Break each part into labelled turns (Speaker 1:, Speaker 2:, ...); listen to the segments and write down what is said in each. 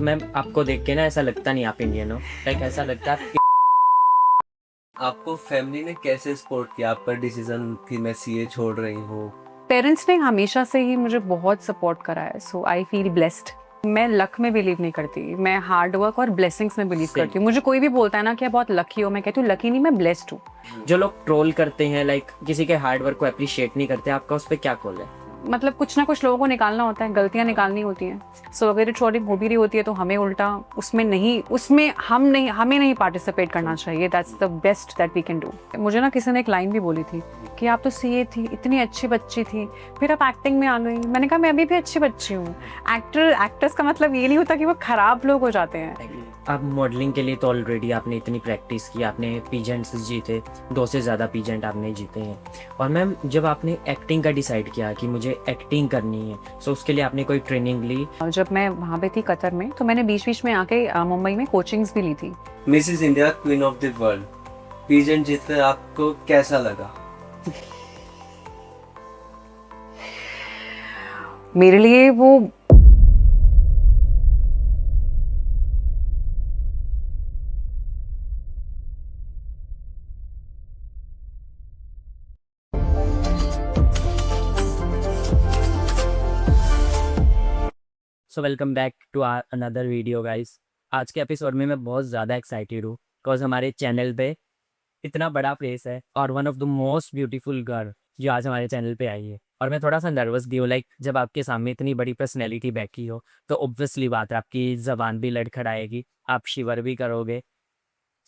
Speaker 1: Ma'am आपको देख के ना ऐसा लगता नहीं आप इंडियन हो, लाइक ऐसा लगता है
Speaker 2: आपको फैमिली ने कैसे सपोर्ट किया आपका डिसीजन कि मैं सीए छोड़ रही हूँ?
Speaker 3: पेरेंट्स ने हमेशा से ही मुझे बहुत सपोर्ट करा है, सो आई फील ब्लेस्ड। मैं लक में बिलीव नहीं करती, मैं हार्ड वर्क और ब्लेसिंग्स में बिलीव
Speaker 1: Same.
Speaker 3: करती हूँ। मुझे कोई भी बोलता है ना कि आप बहुत लकी हो, मैं कहती हूँ लकी नहीं, मैं ब्लेस्ड हूँ।
Speaker 1: जो लोग ट्रोल करते हैं, लाइक किसी के हार्ड वर्क को अप्रिशिएट नहीं करते, आपका उस पर क्या कॉल है?
Speaker 3: मतलब कुछ ना कुछ लोगों को निकालना होता है, गलतियाँ निकालनी होती हैं। सो अगर ट्रोलिंग हो भी रही होती है तो हमें उल्टा उसमें हमें नहीं पार्टिसिपेट करना चाहिए। That's the best that we can do. मुझे ना किसी ने एक लाइन भी बोली थी कि आप तो सीए थी, इतनी अच्छी बच्ची थी, फिर आप एक्टिंग में आ गई। मैंने कहा मैं अभी भी अच्छी बच्ची हूँ। एक्टर्स का मतलब ये नहीं होता कि वो खराब लोग हो जाते हैं।
Speaker 1: अब मॉडलिंग के लिए तो ऑलरेडी आपने इतनी प्रैक्टिस की, आपने पीजेंट्स जीते, 2 से ज़्यादा पीजेंट आपने जीते हैं। और मैम जब आपने एक्टिंग का डिसाइड किया कि मुझे एक्टिंग करनी है, सो उसके लिए आपने कोई ट्रेनिंग ली?
Speaker 3: जब मैं वहाँ पे थी कतर में, तो मैंने बीच बीच में आके मुंबई में कोचिंग्स भी ली थी।
Speaker 2: Mrs India queen of the world pageant जीतकर आपको कैसा लगा?
Speaker 3: मेरे लिए वो
Speaker 1: so welcome back to our another video guys. आज के एपिसोड में मैं बहुत ज़्यादा एक्साइटेड हूँ बिकॉज हमारे चैनल पे इतना बड़ा फेस है और one of the most beautiful girl जो आज हमारे चैनल पे आई है। और मैं थोड़ा सा नर्वस भी हूँ, लाइक जब आपके सामने इतनी बड़ी पर्सनैलिटी बैठी हो तो ऑब्वियसली बात है आपकी ज़बान भी लड़खड़ाएगी, आप शिवर भी करोगे।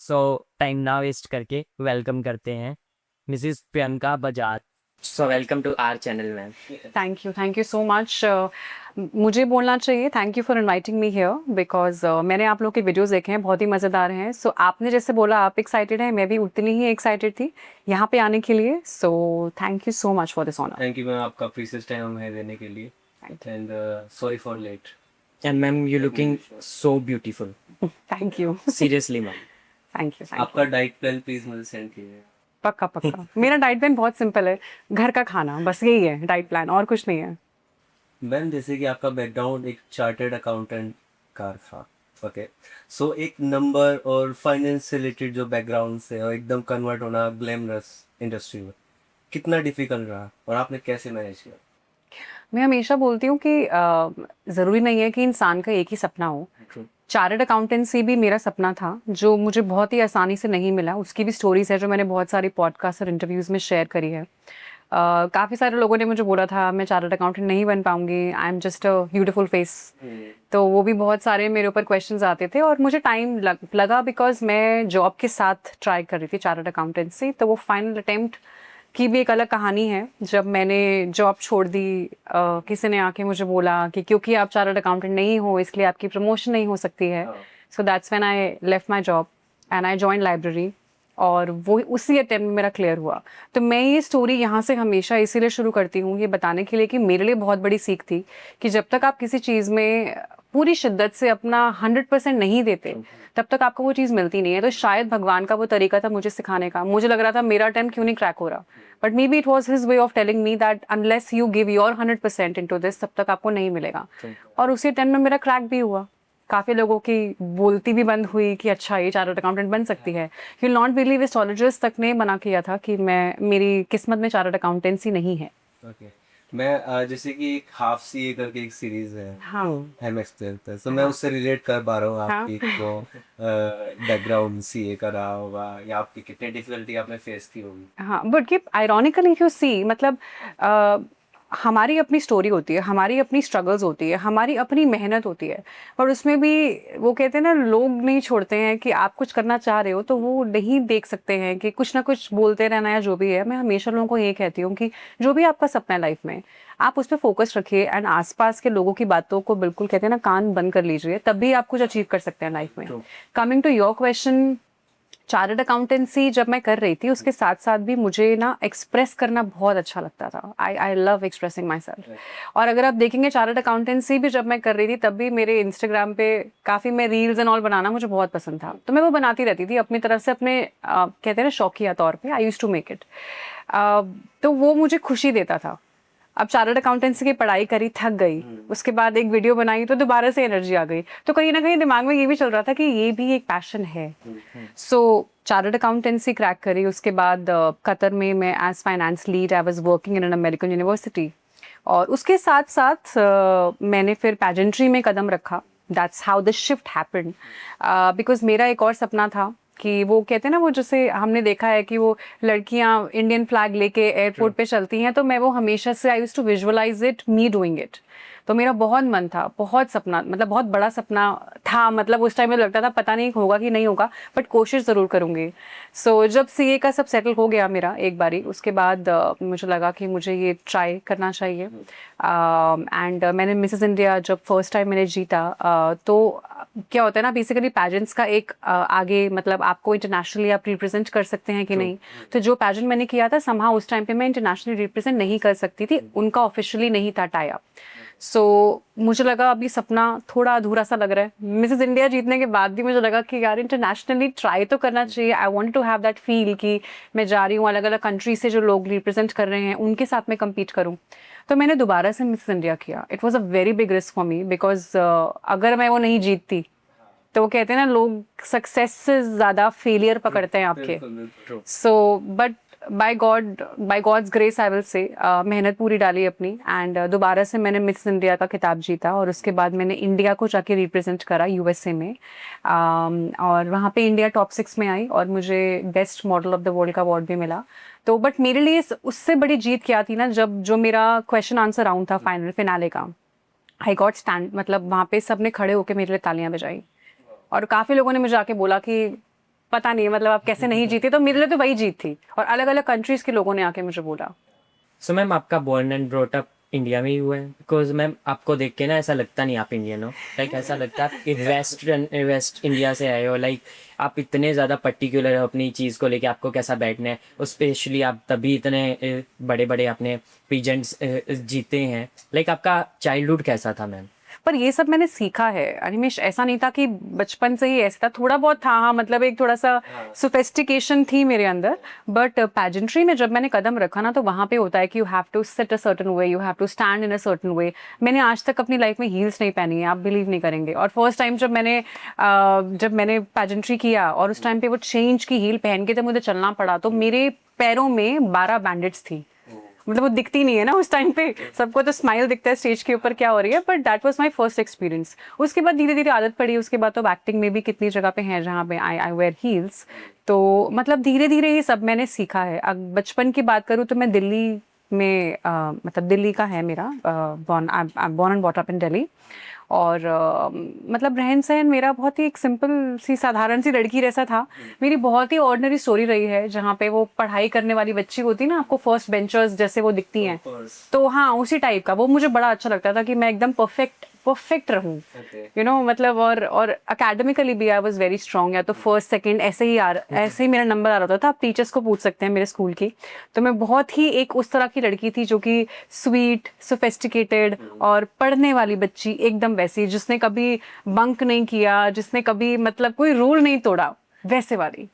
Speaker 1: सो टाइम ना वेस्ट करके वेलकम करते हैं Mrs Priyanka Bajaj. So welcome to our channel ma'am.
Speaker 3: Thank you so much. मुझे बोलना चाहिए thank you for inviting me here because मैंने आप लोग के वीडियोस देखे हैं, बहुत ही मज़ेदार हैं। सो आपने जैसे बोला आप एक्साइटेड हैं, मैं भी उतनी ही एक्साइटेड थी यहाँ पे आने के लिए। So thank you so much for this honour.
Speaker 2: Thank you ma'am आपका प्रीशियस टाइम हमें देने के लिए and sorry for late.
Speaker 1: And ma'am you looking so beautiful,
Speaker 3: thank you
Speaker 1: seriously ma'am.
Speaker 3: Thank you.
Speaker 2: आपका डाइट प्लान प्लीज मुझे send कीजिए।
Speaker 3: पक्का पक्का। मेरा डाइट प्लान बहुत सिंपल है, घर का खाना, बस यही है डाइट प्लान, और कुछ नहीं है।
Speaker 2: मैम जैसे कि आपका बैकग्राउंड एक चार्टर्ड अकाउंटेंट का था, ओके, सो एक नंबर और फाइनेंस से रिलेटेड जो बैकग्राउंड से और एकदम कन्वर्ट होना ग्लैमरस इंडस्ट्री में कितना डिफिकल्ट रहा और आपने कैसे मैनेज किया?
Speaker 3: मैं हमेशा बोलती हूँ कि ज़रूरी नहीं है कि इंसान का एक ही सपना हो। चार्टर्ड अकाउंटेंसी भी मेरा सपना था, जो मुझे बहुत ही आसानी से नहीं मिला। उसकी भी स्टोरीज है जो मैंने बहुत सारी पॉडकास्ट और इंटरव्यूज़ में शेयर करी है। काफ़ी सारे लोगों ने मुझे बोला था मैं चार्टर्ड अकाउंटेंट नहीं बन पाऊंगी, आई am just a beautiful face. तो वो भी बहुत सारे मेरे ऊपर क्वेश्चंस आते थे और मुझे टाइम लगा बिकॉज मैं जॉब के साथ ट्राई कर रही थी चार्टर्ड अकाउंटेंसी। तो वो फाइनल अटेम्प्ट की भी एक अलग कहानी है। जब मैंने जॉब छोड़ दी, किसी ने आके मुझे बोला कि क्योंकि आप चार्टर्ड अकाउंटेंट नहीं हो इसलिए आपकी प्रमोशन नहीं हो सकती है। So that's when I left my job and I join library, और वो उसी अटेम्प्ट में मेरा क्लियर हुआ। तो मैं ये स्टोरी यहाँ से हमेशा इसीलिए शुरू करती हूँ, ये बताने के लिए कि मेरे लिए बहुत बड़ी सीख थी कि जब तक आप किसी चीज़ में पूरी शिद्दत से अपना 100% नहीं देते तब तक आपको वो चीज़ मिलती नहीं है। तो शायद भगवान का वो तरीका था मुझे सिखाने का। मुझे लग रहा था मेरा अटेम्प्ट क्यों नहीं क्रैक हो रहा, but may be it was his way of telling me that unless you give your 100% into this तब तक आपको नहीं मिलेगा। और उसी अटेम्प्ट में मेरा क्रैक भी हुआ। काफ़ी लोगों की बोलती भी बंद हुई कि अच्छा ये चार्टर्ड अकाउंटेंट बन सकती है। यू नॉट बिलीव एस्ट्रोलॉजर्स तक ने मना किया था कि मेरी किस्मत में चार्टर्ड अकाउंटेंसी नहीं है।
Speaker 2: ओके, मैं जैसे कि एक हाफ सीए करके एक सीरीज है
Speaker 3: हाँ
Speaker 2: एमएक्स पे, तो मैं उससे रिलेट कर पा रहा हूँ आपकी जो बैकग्राउंड सीए का रहा होगा या आपकी कितनी डिफिकल्टी आपने फेस की होगी।
Speaker 3: हाँ, बट कि आयरॉनिकली इफ यू सी, मतलब अ, हमारी अपनी स्टोरी होती है, हमारी अपनी स्ट्रगल्स होती है, हमारी अपनी मेहनत होती है। और उसमें भी वो कहते हैं ना, लोग नहीं छोड़ते हैं कि आप कुछ करना चाह रहे हो तो वो नहीं देख सकते हैं कि कुछ ना कुछ बोलते रहना या जो भी है। मैं हमेशा लोगों को ये कहती हूँ कि जो भी आपका सपना है लाइफ में, आप उस पर फोकस रखिए एंड आसपास के लोगों की बातों को बिल्कुल कहते हैं ना कान बंद कर लीजिए, तब भी आप कुछ अचीव कर सकते हैं लाइफ में। Coming to your question, chartered accountancy जब मैं कर रही थी उसके साथ साथ भी मुझे ना एक्सप्रेस करना बहुत अच्छा लगता था। I love expressing my self. और अगर आप देखेंगे चार्टर्ड अकाउंटेंसी भी जब मैं कर रही थी तब भी मेरे इंस्टाग्राम पे काफ़ी, मैं रील्स एंड ऑल बनाना मुझे बहुत पसंद था, तो मैं वो बनाती रहती थी अपनी तरफ से, अपने कहते हैं ना शौकिया तौर पे। आई यूज टू मेक इट। तो वो मुझे खुशी देता था। अब चार्टर्ड अकाउंटेंसी की पढ़ाई करी, थक गई, उसके बाद एक वीडियो बनाई तो दोबारा से एनर्जी आ गई। तो कहीं ना कहीं दिमाग में ये भी चल रहा था कि ये भी एक पैशन है। सो चार्टर्ड अकाउंटेंसी क्रैक करी, उसके बाद कतर में मैं as finance lead I was working in an American university. और उसके साथ साथ मैंने फिर पेजेंट्री में कदम रखा। That's how the shift happened. Because मेरा एक और सपना था कि वो कहते हैं ना, वो जैसे हमने देखा है कि वो लड़कियां इंडियन फ्लैग लेके एयरपोर्ट पे चलती हैं, तो मैं वो हमेशा से I used to visualise it me doing it. तो मेरा बहुत मन था, बहुत सपना, मतलब बहुत बड़ा सपना था। मतलब उस टाइम में लगता था पता नहीं होगा कि नहीं होगा, बट कोशिश ज़रूर करूँगी। सो जब सीए का सब सेटल हो गया मेरा एक बारी, उसके बाद मुझे लगा कि मुझे ये ट्राई करना चाहिए। एंड मैंने मिसेस इंडिया जब फर्स्ट टाइम मैंने जीता, तो क्या होता है ना, बेसिकली पैजेंट्स का एक आगे मतलब आपको इंटरनेशनली आप रिप्रेजेंट कर सकते हैं कि नहीं। तो जो पैजेंट मैंने किया था, समहाउ उस टाइम पे मैं इंटरनेशनली रिप्रेजेंट नहीं कर सकती थी, उनका ऑफिशियली नहीं था टाई अप। सो मुझे लगा अभी सपना थोड़ा अधूरा सा लग रहा है। मिसेस इंडिया जीतने के बाद भी मुझे लगा कि यार इंटरनेशनली ट्राई तो करना चाहिए। I want to have that feel कि मैं जा रही हूँ, अलग अलग कंट्री से जो लोग रिप्रेजेंट कर रहे हैं उनके साथ मैं कम्पीट करूँ। तो मैंने दोबारा से मिसेस इंडिया किया। It was a very big risk for me, because अगर मैं वो नहीं जीतती तो वो कहते हैं ना, लोग सक्सेस से ज़्यादा फेलियर पकड़ते हैं आपके। So but by God's grace I will say मेहनत पूरी डाली अपनी, एंड दोबारा से मैंने मिस इंडिया का खिताब जीता। और उसके बाद मैंने इंडिया को जाके रिप्रेजेंट करा यूएसए में, और वहाँ पे इंडिया टॉप 6 में आई और मुझे best model of the world का अवार्ड भी मिला। तो बट मेरे लिए उससे बड़ी जीत क्या थी ना, जब जो मेरा क्वेश्चन आंसर राउंड था फिनाले का, आई गॉट स्टैंड, मतलब वहाँ पे सबने खड़े होकर मेरे लिए तालियां बजाई। और काफ़ी लोगों ने मुझे आके बोला कि पता नहीं मतलब आप कैसे नहीं जीते। तो मेरे लिए तो वही जीत थी, और अलग अलग कंट्रीज़ के लोगों ने आके मुझे बोला।
Speaker 1: सो मैम, आपका born and brought up India में ही हुआ है? बिकॉज मैम आपको देख के ना ऐसा लगता नहीं आप इंडियन हो। लाइक ऐसा लगता है आप वेस्ट इंडिया से आए हो। लाइक आप इतने ज़्यादा पर्टिकुलर हो अपनी चीज़ को लेके, आपको कैसा बैठना है, और स्पेशली आप तभी इतने बड़े बड़े अपने पीजेंट्स जीते हैं। लाइक आपका चाइल्डहुड कैसा था मैम?
Speaker 3: पर ये सब मैंने सीखा है अनिमेश, ऐसा नहीं था कि बचपन से ही ऐसा था, थोड़ा बहुत था हाँ, मतलब एक थोड़ा सा सोफिस्टिकेशन थी मेरे अंदर। बट पैजेंट्री में जब मैंने कदम रखा ना, तो वहाँ पे होता है कि you have to set a certain way, you have to stand in a certain way. मैंने आज तक अपनी लाइफ में हील्स नहीं पहनी है, आप बिलीव नहीं करेंगे। और फर्स्ट टाइम जब मैंने पैजेंट्री किया और उस टाइम पे वो चेंज की हील पहन के जब मुझे चलना पड़ा, तो मेरे पैरों में 12 बैंडेड्स थी। मतलब वो दिखती नहीं है ना उस टाइम पे, सबको तो स्माइल दिखता है स्टेज के ऊपर क्या हो रही है, but that was my first experience. उसके बाद धीरे धीरे आदत पड़ी। उसके बाद तो एक्टिंग में भी कितनी जगह पे हैं जहाँ पे आई वेयर हील्स। तो मतलब धीरे धीरे ये सब मैंने सीखा है। अब बचपन की बात करूँ तो मैं दिल्ली में मतलब दिल्ली का है मेरा, born and brought up in Delhi. और मतलब रहन सहन मेरा बहुत ही एक सिंपल सी साधारण सी लड़की जैसा था। मेरी बहुत ही ऑर्डिनरी स्टोरी रही है, जहाँ पे वो पढ़ाई करने वाली बच्ची होती ना, आपको फर्स्ट बेंचर्स जैसे वो दिखती हैं, तो हाँ उसी टाइप का। वो मुझे बड़ा अच्छा लगता था कि मैं एकदम परफेक्ट रहूं, यू नो मतलब। और अकेडमिकली भी आई वाज वेरी स्ट्रांग, या तो फर्स्ट सेकंड ऐसे ही मेरा नंबर आ रहा था। आप टीचर्स को पूछ सकते हैं मेरे स्कूल की। तो मैं बहुत ही एक उस तरह की लड़की थी जो कि स्वीट, सोफिस्टिकेटेड और पढ़ने वाली बच्ची, एकदम वैसी, जिसने कभी बंक नहीं किया, जिसने कभी मतलब कोई रूल नहीं तोड़ा, वैसे वाली।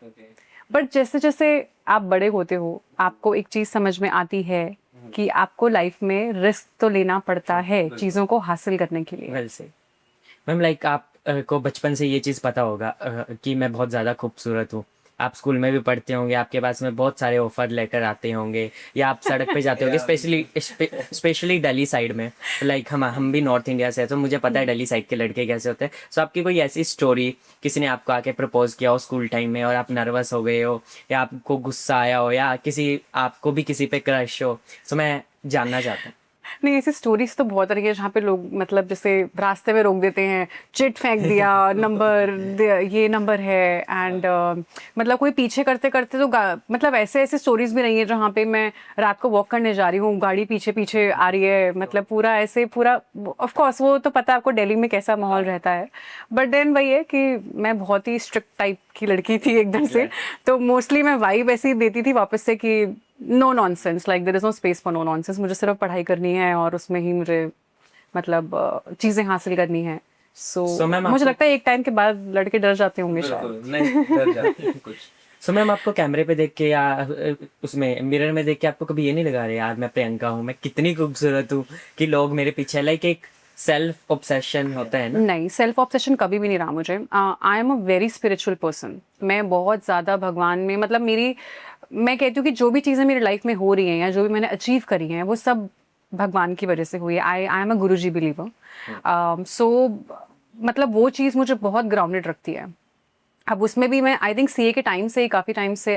Speaker 3: बट जैसे जैसे आप बड़े होते हो, आपको एक चीज समझ में आती है कि आपको लाइफ में रिस्क तो लेना पड़ता है चीजों को हासिल करने के लिए।
Speaker 1: वेल से मैम, लाइक आप को बचपन से ये चीज़ पता होगा कि मैं बहुत ज़्यादा खूबसूरत हूँ। आप स्कूल में भी पढ़ते होंगे, आपके पास में बहुत सारे ऑफर लेटर आते होंगे, या आप सड़क पे जाते होंगे, स्पेशली दिल्ली साइड में। लाइक हम भी नॉर्थ इंडिया से हैं, तो मुझे पता है दिल्ली साइड के लड़के कैसे होते हैं। सो आपकी कोई ऐसी स्टोरी, किसी ने आपको आके प्रपोज किया हो स्कूल टाइम में और आप नर्वस हो गए हो, या आपको गुस्सा आया हो, या आपको भी किसी पे क्रश हो? सो मैं जानना चाहता हूँ।
Speaker 3: नहीं, ऐसी स्टोरीज तो बहुत रही है जहाँ पे लोग मतलब जैसे रास्ते में रोक देते हैं, चिट फेंक दिया, ये नंबर है, एंड मतलब कोई पीछे करते करते तो मतलब ऐसे स्टोरीज भी रही है जहाँ पे मैं रात को वॉक करने जा रही हूँ, गाड़ी पीछे पीछे आ रही है, मतलब पूरा ऐसे पूरा। ऑफ कोर्स वो तो पता है आपको दिल्ली में कैसा माहौल रहता है, बट देन वही है कि मैं बहुत ही स्ट्रिक्ट टाइप की लड़की थी एकदम से। तो मोस्टली मैं वाइब ऐसी ही देती थी वापस से कि no nonsense, like there is no space for no nonsense. मुझे सिर्फ पढ़ाई करनी है और उसमें ही मुझे मतलब चीज़ें हासिल करनी है। सो
Speaker 1: So, मैम
Speaker 3: मुझे
Speaker 1: आपको
Speaker 3: लगता है एक टाइम के बाद लड़के डर जाते होंगे शायद।
Speaker 2: नहीं डर जाते हैं कुछ।
Speaker 1: सो मैम आपको कैमरे पे देख के या उसमें मिरर में देख के आपको कभी ये नहीं लगा रहे यार मैं प्रियंका हूँ, मैं कितनी खूबसूरत हूँ कि लोग मेरे पीछे, लाइक एक सेल्फ ऑब्सेशन होता है ना?
Speaker 3: नहीं, सेल्फ ऑब्सेशन कभी भी नहीं रहा मुझे। I am a very spiritual person. मैं बहुत ज़्यादा भगवान में, मतलब मैं कहती हूँ कि जो भी चीज़ें मेरी लाइफ में हो रही हैं या जो भी मैंने अचीव करी हैं वो सब भगवान की वजह से हुई है। I am a Guruji believer. सो मतलब वो चीज़ मुझे बहुत ग्राउंडेड रखती है। अब उसमें भी मैं आई थिंक सीए के टाइम से ही, काफ़ी टाइम से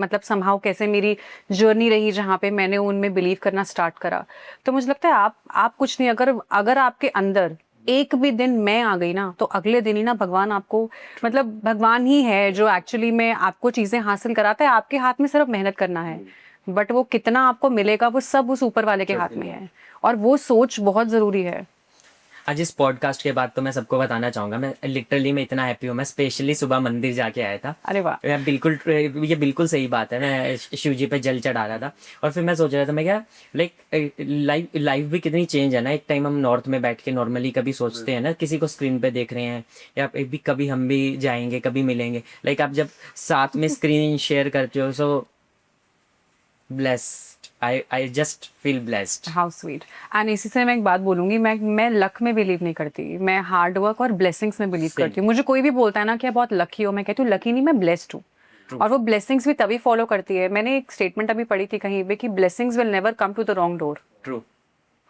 Speaker 3: मतलब समहाउ कैसे मेरी जर्नी रही जहाँ पे मैंने उनमें बिलीव करना स्टार्ट करा। तो मुझे लगता है आप कुछ नहीं, अगर अगर आपके अंदर एक भी दिन मैं आ गई ना, तो अगले दिन ही ना भगवान आपको, मतलब भगवान ही है जो एक्चुअली में आपको चीज़ें हासिल कराता है। आपके हाथ में सिर्फ मेहनत करना है, बट वो कितना आपको मिलेगा वो सब उस ऊपर वाले के हाथ में है। और वो सोच बहुत ज़रूरी है।
Speaker 1: आज इस पॉडकास्ट के बाद तो मैं सबको बताना चाहूँगा, मैं लिटरली मैं इतना हैप्पी हूँ, मैं स्पेशली सुबह मंदिर जाके आया था।
Speaker 3: अरे वाह।
Speaker 1: मैं बिल्कुल, ये बिल्कुल सही बात है, मैं शिव जी पे जल चढ़ा रहा था और फिर मैं सोच रहा था मैं क्या, लाइक लाइफ भी कितनी चेंज है ना। एक टाइम हम नॉर्थ में बैठ के नॉर्मली कभी सोचते हैं ना, किसी को स्क्रीन पे देख रहे हैं या भी कभी हम भी जाएंगे, कभी मिलेंगे, लाइक आप जब साथ में स्क्रीन शेयर करते हो, so blessed, I just feel blessed.
Speaker 3: How sweet. And इसी से मैं एक बात बोलूंगी, मैं लक में बिलीव नहीं करती, मैं हार्ड वर्क और ब्लेसिंग्स में बिलीव करती हूँ। मुझे कोई भी बोलता है ना कि आप बहुत लकी हो, मैं कहती हूँ लकी नहीं, मैं ब्लेस्ड हूँ। और वो ब्लेसिंग्स भी तभी फॉलो करती है। मैंने एक स्टेटमेंट अभी पढ़ी थी कहीं पे कि blessings will never come to the wrong door.
Speaker 1: True.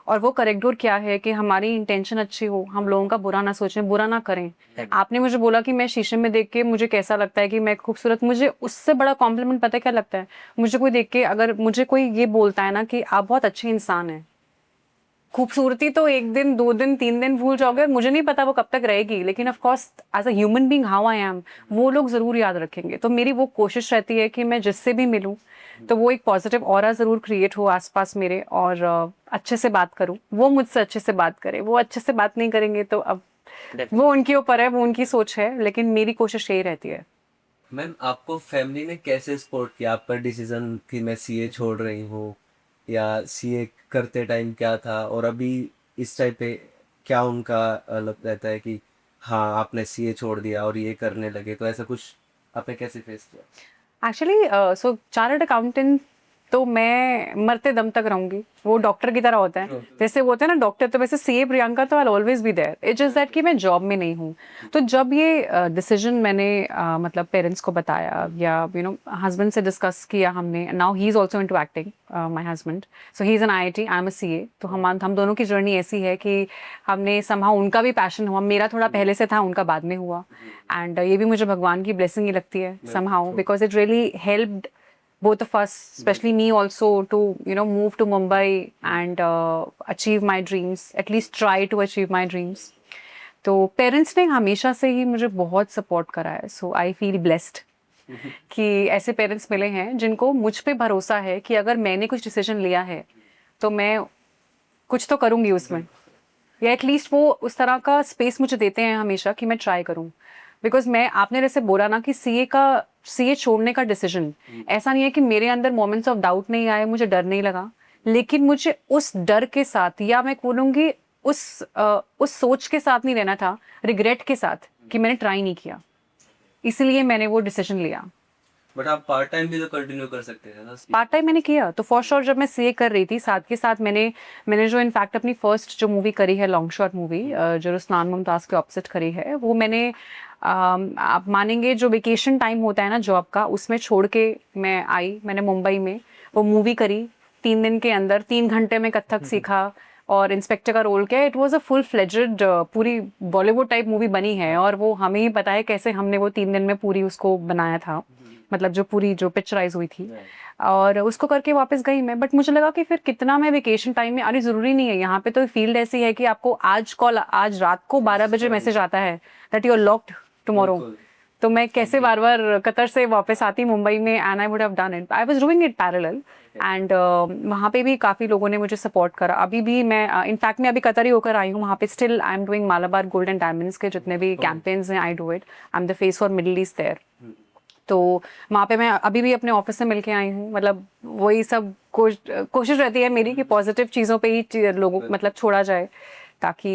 Speaker 3: और वो करेक्ट डोर क्या है कि हमारी इंटेंशन अच्छी हो, हम लोगों का बुरा ना सोचें, बुरा ना करें। आपने मुझे बोला कि मैं शीशे में देख के मुझे कैसा लगता है कि मैं खूबसूरत, मुझे उससे बड़ा कॉम्प्लीमेंट पता है क्या लगता है? मुझे कोई देख के, अगर मुझे कोई ये बोलता है ना कि आप बहुत अच्छे इंसान हैं, खूबसूरती तो एक दिन, 2 दिन, 3 दिन भूल जाओगे और मुझे नहीं पता वो कब तक रहेगी, लेकिन of course as a human being how I am, वो लोग जरूर याद रखेंगे। तो मेरी वो कोशिश रहती है कि मैं जिससे भी मिलूं तो वो एक पॉजिटिव ऑरा जरूर क्रिएट हो आसपास मेरे, और अच्छे से बात करूं, वो मुझसे अच्छे से बात करे। वो अच्छे से बात नहीं करेंगे तो अब वो उनके ऊपर है, वो उनकी सोच है, लेकिन मेरी कोशिश यही रहती है।
Speaker 2: मैम आपको फैमिली ने कैसे सपोर्ट किया आपका डिसीजन कि मैं सीए छोड़ रही हूँ, या सीए करते टाइम क्या था और अभी इस टाइम पे क्या उनका अलग रहता है कि हाँ आपने सीए छोड़ दिया और ये करने लगे, तो ऐसा कुछ आपने कैसे फेस किया?
Speaker 3: एक्चुअली सो चार्टर्ड अकाउंटेंट तो मैं मरते दम तक रहूंगी। वो डॉक्टर की तरह होता है, जैसे वो होता है ना डॉक्टर, तो वैसे सीए प्रियंका तो I always be there. It's just that कि मैं जॉब में नहीं हूँ। तो जब ये डिसीजन मैंने मतलब पेरेंट्स को बताया या हस्बैंड से डिस्कस किया हमने, now he is also into acting, my husband, so he is an IIT, I am a CA. तो हम दोनों की जर्नी ऐसी है कि हमने समहाउ, उनका भी पैशन हुआ, मेरा थोड़ा पहले से था, उनका बाद में हुआ। एंड ये भी मुझे भगवान की ब्लेसिंग ही लगती है somehow, because it really helped both of us, especially me also, to move to Mumbai and achieve my dreams, at least try to achieve my dreams. तो पेरेंट्स ने हमेशा से ही मुझे बहुत सपोर्ट करा है, सो आई फील ब्लेस्ड कि ऐसे पेरेंट्स मिले हैं जिनको मुझ पे भरोसा है कि अगर मैंने कुछ डिसीजन लिया है तो मैं कुछ तो करूँगी उसमें, या एटलीस्ट वो उस तरह का स्पेस मुझे देते हैं हमेशा कि मैं ट्राई करूँ। बिकॉज मैं, आपने जैसे बोला ना कि सीए छोड़ने का डिसीजन, ऐसा नहीं है कि मेरे अंदर मोमेंट्स ऑफ डाउट नहीं आए, मुझे डर नहीं लगा, लेकिन मुझे उस डर के साथ, या मैं बोलूँगी उस सोच के साथ नहीं रहना था, रिग्रेट के साथ कि मैंने ट्राई नहीं किया, इसलिए मैंने वो डिसीजन लिया।
Speaker 2: बट आप पार्ट टाइम भी तो कंटिन्यू कर सकते थे ना।
Speaker 3: पार्ट टाइम मैंने किया तो फॉर श्योर, जब मैं सीए कर रही थी साथ के साथ मैंने जो इनफैक्ट अपनी फर्स्ट जो मूवी करी है, लॉन्ग शॉट मूवी, जो रुस्तान मुमताज के ऑपोजिट करी है, वो मैंने आप मानेंगे जो वेकेशन टाइम होता है ना जॉब का, उसमें छोड़ के मैं आई, मैंने मुंबई में वो मूवी करी। 3 दिन के अंदर 3 घंटे में कथक सीखा और इंस्पेक्टर का रोल किया। It was a full fledged पूरी बॉलीवुड टाइप मूवी बनी है, और वो हमें ही पता है कैसे हमने वो 3 दिन में पूरी उसको बनाया था, मतलब जो पूरी जो पिक्चराइज हुई थी, और उसको करके वापस गई मैं। बट मुझे लगा कि फिर कितना मैं वेकेशन टाइम में, अरे ज़रूरी नहीं है, यहाँ पे तो फील्ड ऐसी है कि आपको आज रात को 12 बजे मैसेज आता है that you are locked tomorrow, तो मैं कैसे बार बार कतर से वापस आती मुंबई में, and I would have done it, I was doing it parallel. And वहाँ पे भी काफ़ी लोगों ने मुझे सपोर्ट करा। अभी भी मैं इनफैक्ट मैं अभी कतर ही होकर आई हूँ, वहाँ पे still I am doing Malabar Gold and diamonds के जितने भी कैंपेन्स हैं, I do it, I am the face for Middle East there. तो वहाँ पे मैं अभी भी अपने ऑफिस से मिल के आई हूँ। मतलब वही सब कोशिश रहती है मेरी कि पॉजिटिव चीज़ों पे ही लोगों मतलब छोड़ा जाए, ताकि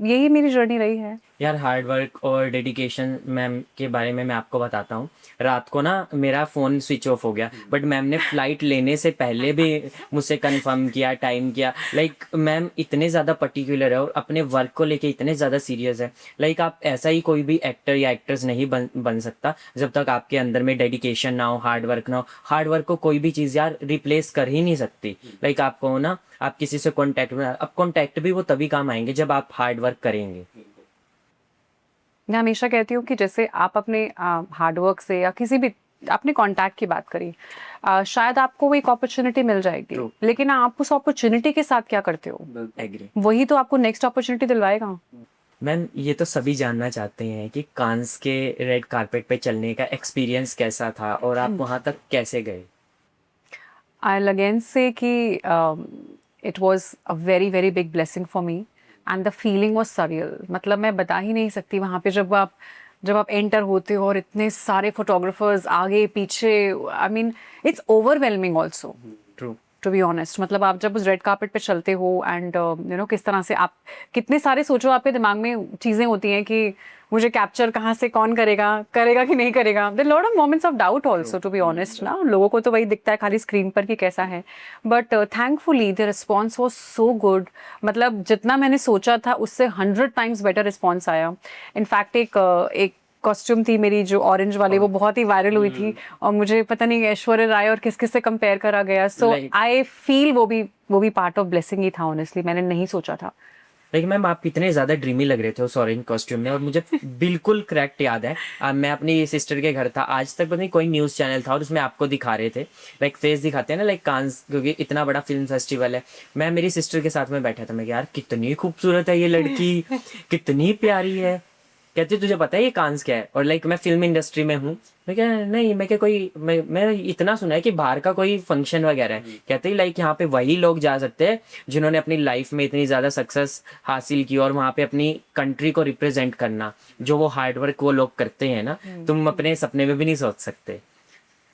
Speaker 3: यही मेरी जर्नी रही है।
Speaker 1: यार हार्ड वर्क और डेडिकेशन मैम के बारे में मैं आपको बताता हूँ। रात को ना मेरा फ़ोन स्विच ऑफ हो गया, बट मैम ने फ़्लाइट लेने से पहले भी मुझसे कंफर्म किया, टाइम किया। लाइक मैम इतने ज़्यादा पर्टिकुलर है और अपने वर्क को लेके इतने ज़्यादा सीरियस है। लाइक आप ऐसा ही कोई भी एक्टर या एक्ट्रेस नहीं बन सकता जब तक आपके अंदर में डेडिकेशन ना हो, हार्ड वर्क ना हो। हार्ड वर्क को कोई भी चीज़ यार रिप्लेस कर ही नहीं सकती। लाइक आपको ना, आप किसी से कॉन्टैक्ट में, अब कॉन्टैक्ट भी वो तभी काम आएंगे जब आप हार्ड वर्क करेंगे।
Speaker 3: मैं हमेशा कहती हूँ कि जैसे आप अपने हार्ड वर्क से या किसी भी अपने कांटेक्ट की बात करिए, शायद आपको वो एक अपॉर्चुनिटी मिल जाएगी,
Speaker 1: True.
Speaker 3: लेकिन आप उस अपॉर्चुनिटी के साथ क्या करते हो,
Speaker 1: एग्री।
Speaker 3: वही तो आपको नेक्स्ट अपॉर्चुनिटी दिलवाएगा।
Speaker 1: मैम ये तो सभी जानना चाहते हैं कि कांस के रेड कारपेट पे चलने का एक्सपीरियंस कैसा था और आप वहाँ तक कैसे गए?
Speaker 3: I'll again say कि it was a very very big blessing for me and the feeling was surreal। मतलब मैं बता ही नहीं सकती वहाँ पे जब आप एंटर होते हो और इतने सारे फोटोग्राफर्स आगे पीछे, I mean it's overwhelming also
Speaker 1: true.
Speaker 3: To be honest. मतलब आप जब उस रेड कार्पेट पे चलते हो एंड यू नो किस तरह से आप कितने सारे सोचो, आपके दिमाग में चीज़ें होती हैं कि मुझे कैप्चर कहाँ से कौन करेगा करेगा कि नहीं करेगा। There lot of moments of doubt also to be honest ना। लोगों को तो वही दिखता है खाली स्क्रीन पर कि कैसा है, but thankfully the response was so good. मतलब जितना मैंने सोचा था उससे 100 टाइम्स बेटर रिस्पॉन्स आया। इनफैक्ट एक कॉस्ट्यूम थी मेरी जो ऑरेंज वाली, वो बहुत ही वायरल हुई थी और मुझे पता नहीं ऐश्वर्या राय और किस किस से कंपेयर करा गया। सो आई फील वो भी पार्ट ऑफ ब्लेसिंग ही था ऑनेस्टली, मैंने नहीं सोचा था।
Speaker 1: लेकिन मैम आप कितने ज़्यादा ड्रीमी लग रहे थे उस ऑरेंज कॉस्ट्यूम में, और मुझे बिल्कुल करेक्ट याद है। मैं अपनी सिस्टर के घर था, आज तक पता नहीं कोई न्यूज़ चैनल था और उसमें आपको दिखा रहे थे, लाइक फेस दिखाते हैं ना, लाइक कांस, क्योंकि इतना बड़ा फिल्म फेस्टिवल है। मैं मेरी सिस्टर के साथ में बैठा था, मैं यार कितनी खूबसूरत है ये लड़की, कितनी प्यारी है। कहती तुझे पता है ये कांस क्या है? और लाइक मैं फिल्म इंडस्ट्री में हूँ। मैं क्या नहीं, मैं क्या कोई मैं इतना सुना है कि बाहर का कोई फंक्शन वगैरह है। कहते ही लाइक यहाँ पे वही लोग जा सकते हैं जिन्होंने अपनी लाइफ में इतनी ज़्यादा सक्सेस हासिल की और वहाँ पे अपनी कंट्री को रिप्रेजेंट करना, जो वो हार्ड वर्क वो लोग करते हैं ना, तुम अपने सपने में भी नहीं सोच सकते।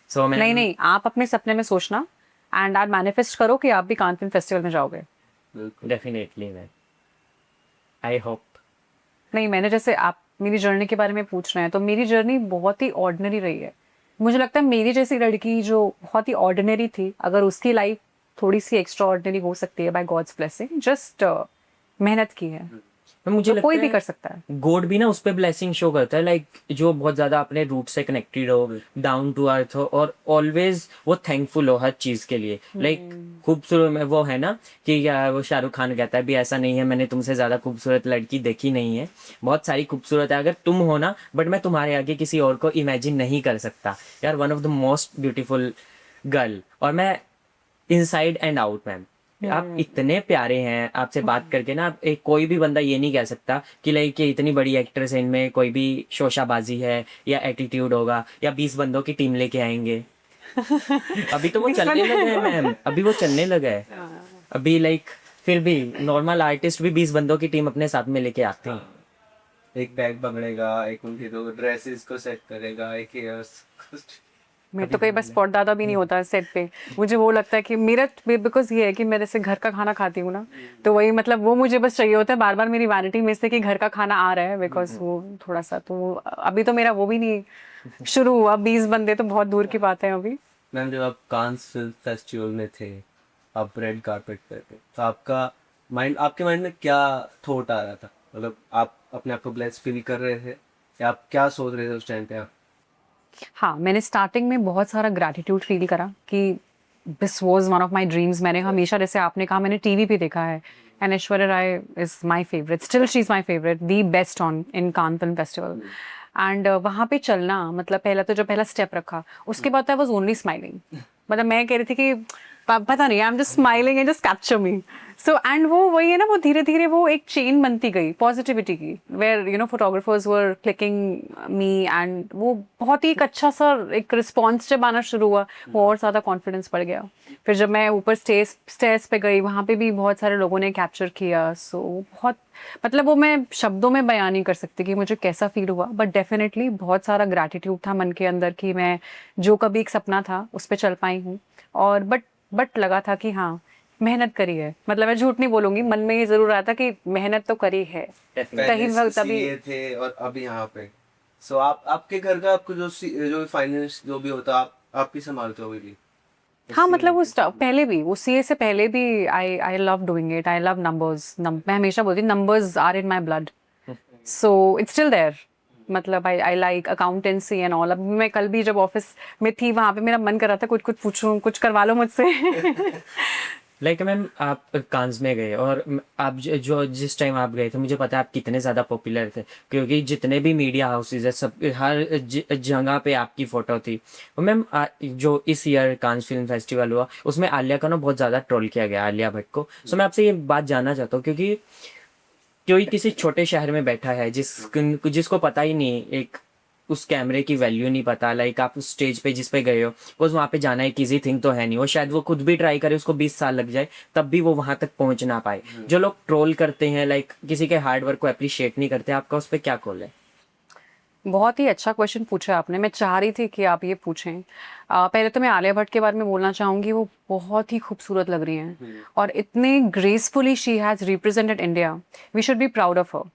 Speaker 1: सो मैं
Speaker 3: नहीं, आप अपने सपने में सोचना एंड आप मैनिफेस्ट करो कि आप भी कान फिल्म फेस्टिवल में जाओगे।
Speaker 1: Definitely ma'am, I hope.
Speaker 3: नहीं, मैंने जैसे आप मेरी जर्नी के बारे में पूछ रहे हैं तो मेरी जर्नी बहुत ही ऑर्डिनरी रही है। मुझे लगता है मेरी जैसी लड़की जो बहुत ही ऑर्डिनरी थी, अगर उसकी लाइफ थोड़ी सी एक्स्ट्रा ऑर्डिनरी हो सकती है बाय गॉड्स ब्लेसिंग, जस्ट मेहनत की है,
Speaker 1: मुझे
Speaker 3: तो
Speaker 1: लगता
Speaker 3: कोई भी
Speaker 1: है
Speaker 3: कर सकता है।
Speaker 1: गॉड भी ना उस पे ब्लेसिंग शो करता है, लाइक जो बहुत ज्यादा अपने रूट से कनेक्टेड हो, डाउन टू अर्थ हो और ऑलवेज वो थैंकफुल हो हर चीज के लिए। लाइक खूबसूरत में वो है ना कि क्या वो शाहरुख खान कहता है भी, ऐसा नहीं है मैंने तुमसे ज्यादा खूबसूरत लड़की देखी नहीं है, बहुत सारी खूबसूरत है अगर तुम हो ना, बट मैं तुम्हारे आगे किसी और को इमेजिन नहीं कर सकता। यार one of the most beautiful girl, और मैं इनसाइड एंड आउट मैम, आप इतने प्यारे हैं। आपसे बात करके ना, आप एक कोई भी बंदा ये नहीं कह सकता कि लाइक ये इतनी बड़ी एक्ट्रेस है, इनमें कोई भी शोशाबाजी है या एटीट्यूड होगा या 20 बंदों की टीम लेके आएंगे। अभी तो वो चलने लगे हैं मैम, अभी वो चलने लगा है अभी, लाइक फिर भी नॉर्मल आर्टिस्ट भी 20 बंदों की टीम अपने साथ में लेके आते हैं।
Speaker 2: एक बैग पकड़ेगा, एक उनकी दो ड्रेसेस को सेट करेगा, एक हेयर्स।
Speaker 3: मैं तो कई बार स्पॉट दादा भी नहीं होता है सेट पे। मुझे वो लगता है कि मेरा बिकॉज ये है कि मैं जैसे घर का खाना खाती हूँ ना, तो वही मतलब वो मुझे बस चाहिए होता है बार बार मेरी वैनिटी में से कि घर का खाना आ रहा है, बिकॉज वो थोड़ा सा तो अभी तो मेरा वो भी नहीं शुरू हुआ। 20 बंदे तो बहुत दूर की बात है अभी।
Speaker 2: मैम जब आप कांस फिल्म फेस्टिवल में थे, आप रेड कारपेट पे थे, तो आपके माइंड में क्या थॉट आ रहा था? मतलब आप अपने आप को ब्लेस फील कर रहे थे या आप क्या सोच रहे थे उस टाइम पे आप?
Speaker 3: हाँ, मैंने स्टार्टिंग में बहुत सारा ग्रैटिट्यूड फील करा कि this was one of my dreams. मैंने हमेशा, जैसे आपने कहा, मैंने टीवी पे देखा है and Aishwarya Rai is my favourite, still she is my favourite, the best on in Cannes film festival. And वहाँ पे चलना, मतलब पहला स्टेप रखा, उसके बाद आई वाज ओनली स्माइलिंग। मतलब मैं कह रही थी कि पता नहीं, आई am just smiling and just capture me. So and वो वही है ना, वो धीरे धीरे वो एक चेन बनती गई पॉजिटिविटी की, where you know photographers were clicking me and वो बहुत ही एक अच्छा सा एक रिस्पॉन्स जब आना शुरू हुआ, वो और ज़्यादा कॉन्फिडेंस बढ़ गया। फिर जब मैं ऊपर स्टेज पे गई, वहाँ पे भी बहुत सारे लोगों ने कैप्चर किया। सो बहुत, मतलब वो मैं शब्दों में बयान नहीं कर सकती कि मुझे कैसा फील हुआ, बट डेफिनेटली बहुत सारा ग्रैटिट्यूड था मन के अंदर कि मैं जो कभी एक सपना था उस पर चल पाई हूँ। और बट लगा था कि हाँ, मेहनत करी है, मतलब मैं झूठ नहीं बोलूंगी, मन में ये जरूर आया था कि मेहनत तो करी है कहीं
Speaker 2: पहले
Speaker 3: वक्त अभी।
Speaker 2: सीए थे और अभी यहाँ पे। सो आप आपके घर का आपको जो फाइनेंस जो भी होता आप ही संभालते हो अभी भी?
Speaker 3: हाँ मतलब वो पहले भी, वो सीए से पहले भी I I love doing it, I love numbers. मैं हमेशा बोलती हूँ numbers are in my blood, so it's still there. मतलब I like accountancy and all. अब मैं कल भी जब ऑफिस में थी वहाँ पे मेरा मन कर रहा था कुछ कुछ पूछूं, कुछ करवा लो मुझसे।
Speaker 1: लाइक मैम आप कांस में गए और आप जो जिस टाइम आप गए थे मुझे पता है आप कितने ज़्यादा पॉपुलर थे, क्योंकि जितने भी मीडिया हाउसेज है सब हर जगह पे आपकी फ़ोटो थी। और मैम जो इस ईयर कांस फिल्म फेस्टिवल हुआ उसमें आलिया का ना बहुत ज़्यादा ट्रोल किया गया, आलिया भट्ट को। सो मैं आपसे ये बात जानना चाहता हूँ, क्योंकि कोई किसी छोटे शहर में बैठा है जिसको पता ही नहीं एक उस कैमरे की वैल्यू नहीं पता, लाइक आप उस स्टेज पे जिस पे गए हो बिकॉज वहाँ पे जाना एक इजी थिंग तो है नहीं, वो शायद वो खुद भी ट्राई करे उसको 20 साल लग जाए तब भी वो वहाँ तक पहुँच ना पाए। जो लोग ट्रोल करते हैं लाइक किसी के हार्ड वर्क को अप्रिशिएट नहीं करते, आपका उस पर क्या कॉल है?
Speaker 3: बहुत ही अच्छा क्वेश्चन पूछा आपने, मैं चाह रही थी कि आप ये पूछें। पहले तो मैं आलिया भट्ट के बारे में बोलना चाहूँगी, वो बहुत ही खूबसूरत लग रही हैं और इतने gracefully she has represented India, we should be proud of her.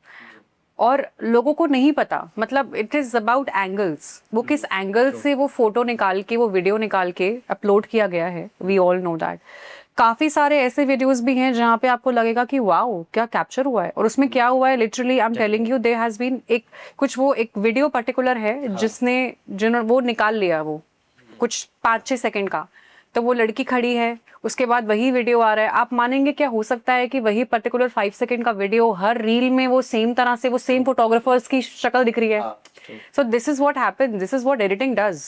Speaker 3: और लोगों को नहीं पता, मतलब इट इज़ अबाउट एंगल्स, वो किस एंगल से वो फोटो निकाल के वो वीडियो निकाल के अपलोड किया गया है, वी ऑल नो दैट। काफ़ी सारे ऐसे वीडियोस भी हैं जहाँ पे आपको लगेगा कि वाओ क्या कैप्चर हुआ है, और उसमें क्या हुआ है literally I am telling you, there has been एक कुछ वो एक वीडियो पर्टिकुलर है जिन्होंने वो निकाल लिया, वो कुछ 5-6 सेकंड का, तो वो लड़की खड़ी है, उसके बाद वही वीडियो आ रहा है। आप मानेंगे क्या हो सकता है कि वही पर्टिकुलर 5 सेकंड का वीडियो हर रील में वो सेम तरह से वो सेम फोटोग्राफर्स की शक्ल दिख रही है। So this is what happens, this is what editing does.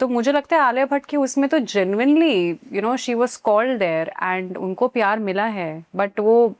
Speaker 3: तो मुझे लगता है आलिया भट्ट की उसमें तो genuinely she was called there and उनको प्यार मिला है, बट वो